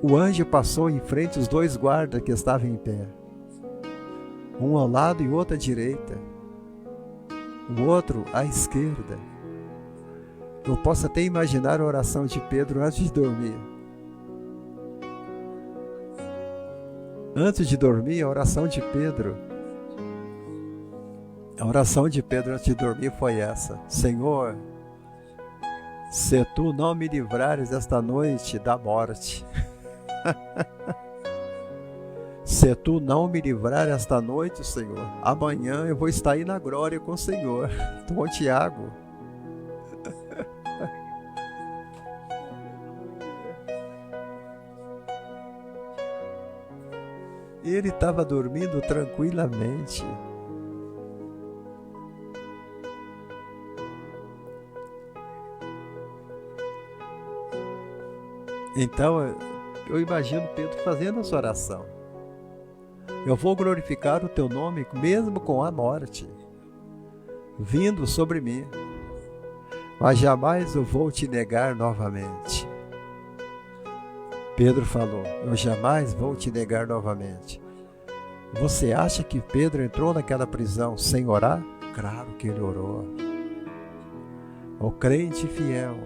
O anjo passou em frente os 2 guardas que estavam em pé. Um ao lado e o outro à direita. O outro à esquerda. Eu posso até imaginar a oração de Pedro antes de dormir. Antes de dormir, a oração de Pedro. A oração de Pedro antes de dormir foi essa: Senhor, se tu não me livrares esta noite da morte, se tu não me livrar esta noite, Senhor, amanhã eu vou estar aí na glória com o Senhor. Com Tiago. Ele estava dormindo tranquilamente. Então, eu imagino Pedro fazendo essa oração. Eu vou glorificar o teu nome mesmo com a morte vindo sobre mim, mas jamais eu vou te negar novamente. Pedro falou: eu jamais vou te negar novamente. Você acha que Pedro entrou naquela prisão sem orar? Claro que ele orou. o crente fiel,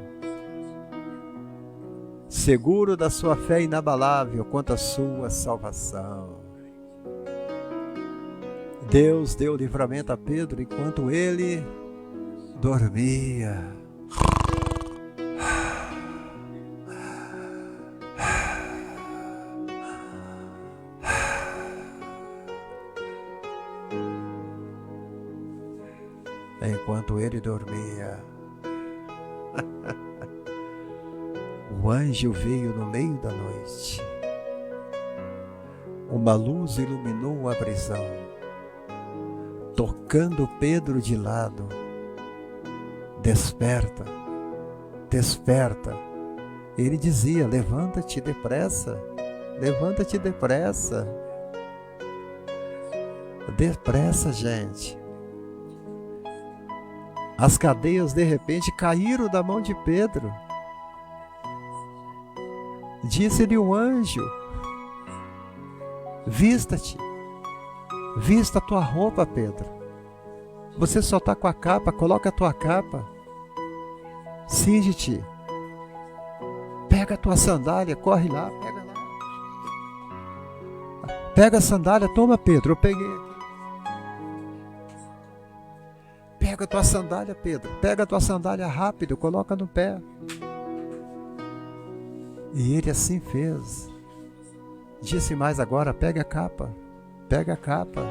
seguro da sua fé inabalável quanto à sua salvação. Deus deu livramento a Pedro enquanto ele dormia. Enquanto ele dormia, o anjo veio no meio da noite. Uma luz iluminou a prisão, tocando Pedro de lado. Desperta, desperta. Ele dizia: levanta-te depressa, levanta-te depressa. Depressa, gente. As cadeias de repente caíram da mão de Pedro. Disse-lhe o anjo: vista-te, vista a tua roupa, Pedro. Você só está com a capa, coloca a tua capa. Cinge-te. Pega a tua sandália, corre lá, pega lá. Pega a sandália, toma, Pedro, eu peguei. Pega a tua sandália, Pedro. Pega a tua sandália rápido, coloca no pé. E ele assim fez. Disse mais agora: pega a capa. Pega a capa.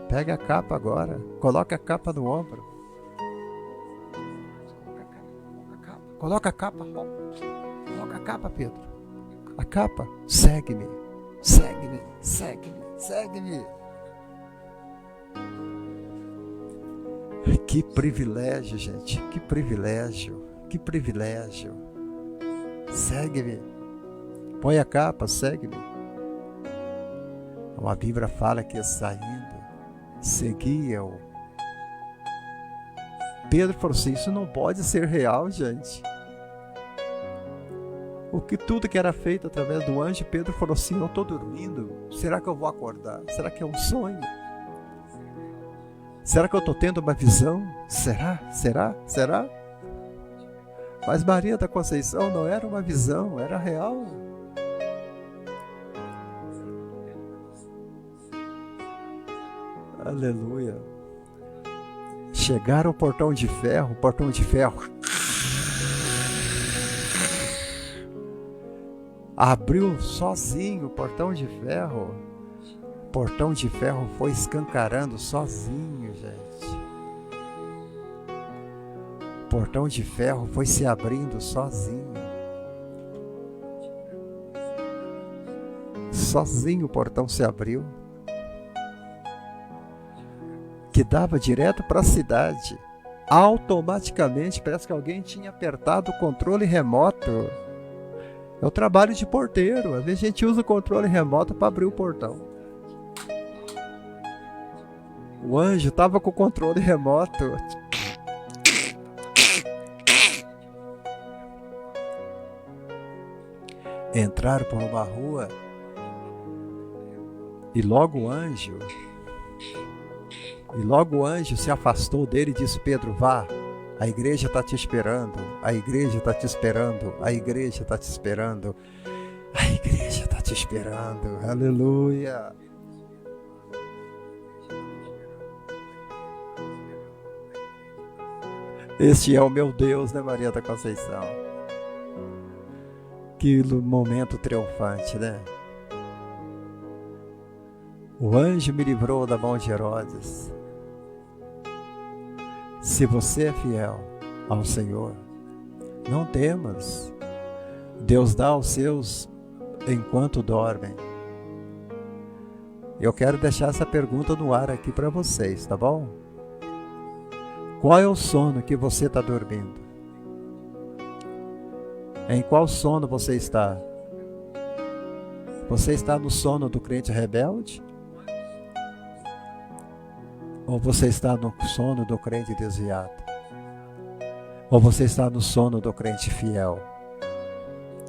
Pega a capa agora. Coloca a capa no ombro. Coloca a capa. Coloca a capa, Pedro. A capa. Segue-me. Segue-me. Segue-me. Segue-me. Que privilégio, gente, que privilégio, que privilégio. Segue-me, põe a capa, segue-me. Uma Bíblia fala que saindo, seguia-o. Pedro falou assim: isso não pode ser real, gente. Tudo que era feito através do anjo, Pedro falou assim: eu estou dormindo, será que eu vou acordar? Será que é um sonho? Será que eu estou tendo uma visão? Será? Será? Será? Mas Maria da Conceição não era uma visão, era real. Aleluia. Chegaram ao portão de ferro, abriu sozinho o portão de ferro. O portão de ferro foi escancarando sozinho, gente. O portão de ferro foi se abrindo sozinho. Sozinho o portão se abriu. Que dava direto para a cidade. Automaticamente, parece que alguém tinha apertado o controle remoto. É o trabalho de porteiro. Às vezes a gente usa o controle remoto para abrir o portão. O anjo estava com o controle remoto. Entraram por uma rua e logo o anjo se afastou dele e disse: Pedro, vá, a igreja está te esperando, a igreja está te esperando, a igreja está te esperando, a igreja está te esperando, aleluia. Este é o meu Deus, né, Maria da Conceição? Que momento triunfante, né? O anjo me livrou da mão de Herodes. Se você é fiel ao Senhor, não temas. Deus dá aos seus enquanto dormem. Eu quero deixar essa pergunta no ar aqui para vocês, tá bom? Qual é o sono que você está dormindo? Em qual sono você está? Você está no sono do crente rebelde? Ou você está no sono do crente desviado? Ou você está no sono do crente fiel?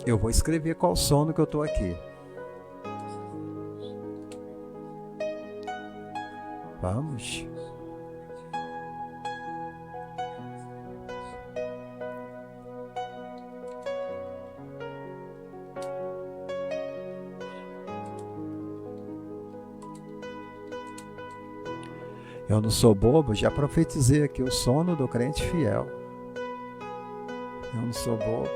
Eu vou escrever qual sono que eu estou aqui. Vamos. Eu não sou bobo, já profetizei aqui o sono do crente fiel. Eu não sou bobo.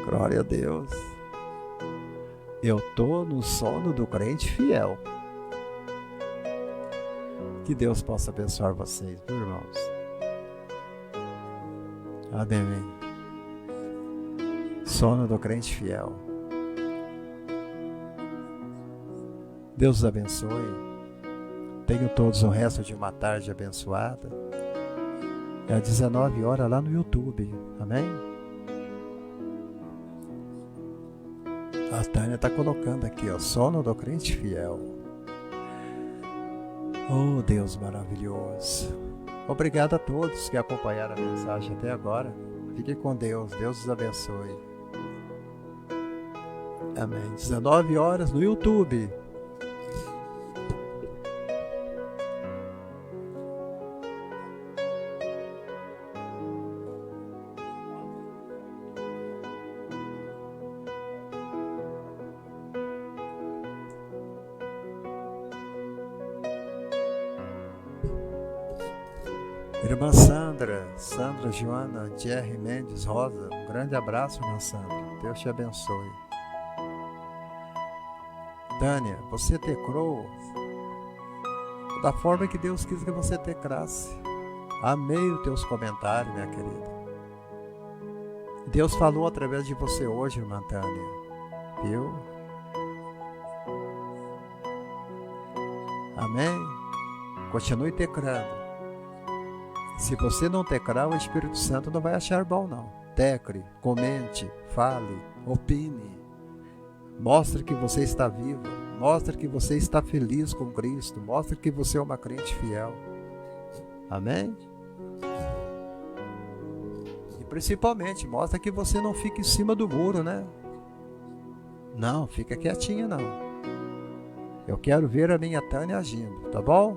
Glória a Deus. Eu tô no sono do crente fiel. Que Deus possa abençoar vocês, viu, irmãos? Amém. Sono do crente fiel. Deus os abençoe. Tenham todos o resto de uma tarde abençoada. É às 19 horas lá no YouTube. Amém? A Tânia está colocando aqui, ó, sono do crente fiel. Oh, Deus maravilhoso. Obrigado a todos que acompanharam a mensagem até agora. Fiquem com Deus. Deus os abençoe. Amém. 19 horas no YouTube. Irmã Sandra Joana, Jerry Mendes Rosa, um grande abraço, irmã Sandra. Deus te abençoe. Tânia, você tecrou da forma que Deus quis que você tecrasse. Amei os teus comentários, minha querida. Deus falou através de você hoje, irmã Tânia. Viu? Amém? Continue tecrando. Se você não tecrar, o Espírito Santo não vai achar bom, não. Tecre, comente, fale, opine. Mostre que você está vivo. Mostre que você está feliz com Cristo. Mostre que você é uma crente fiel. Amém? E principalmente, mostre que você não fica em cima do muro, né? Não, fica quietinha, não. Eu quero ver a minha Tânia agindo, tá bom?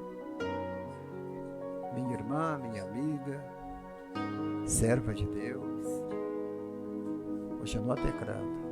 Minha irmã, minha amiga, serva de Deus, continua tecrando.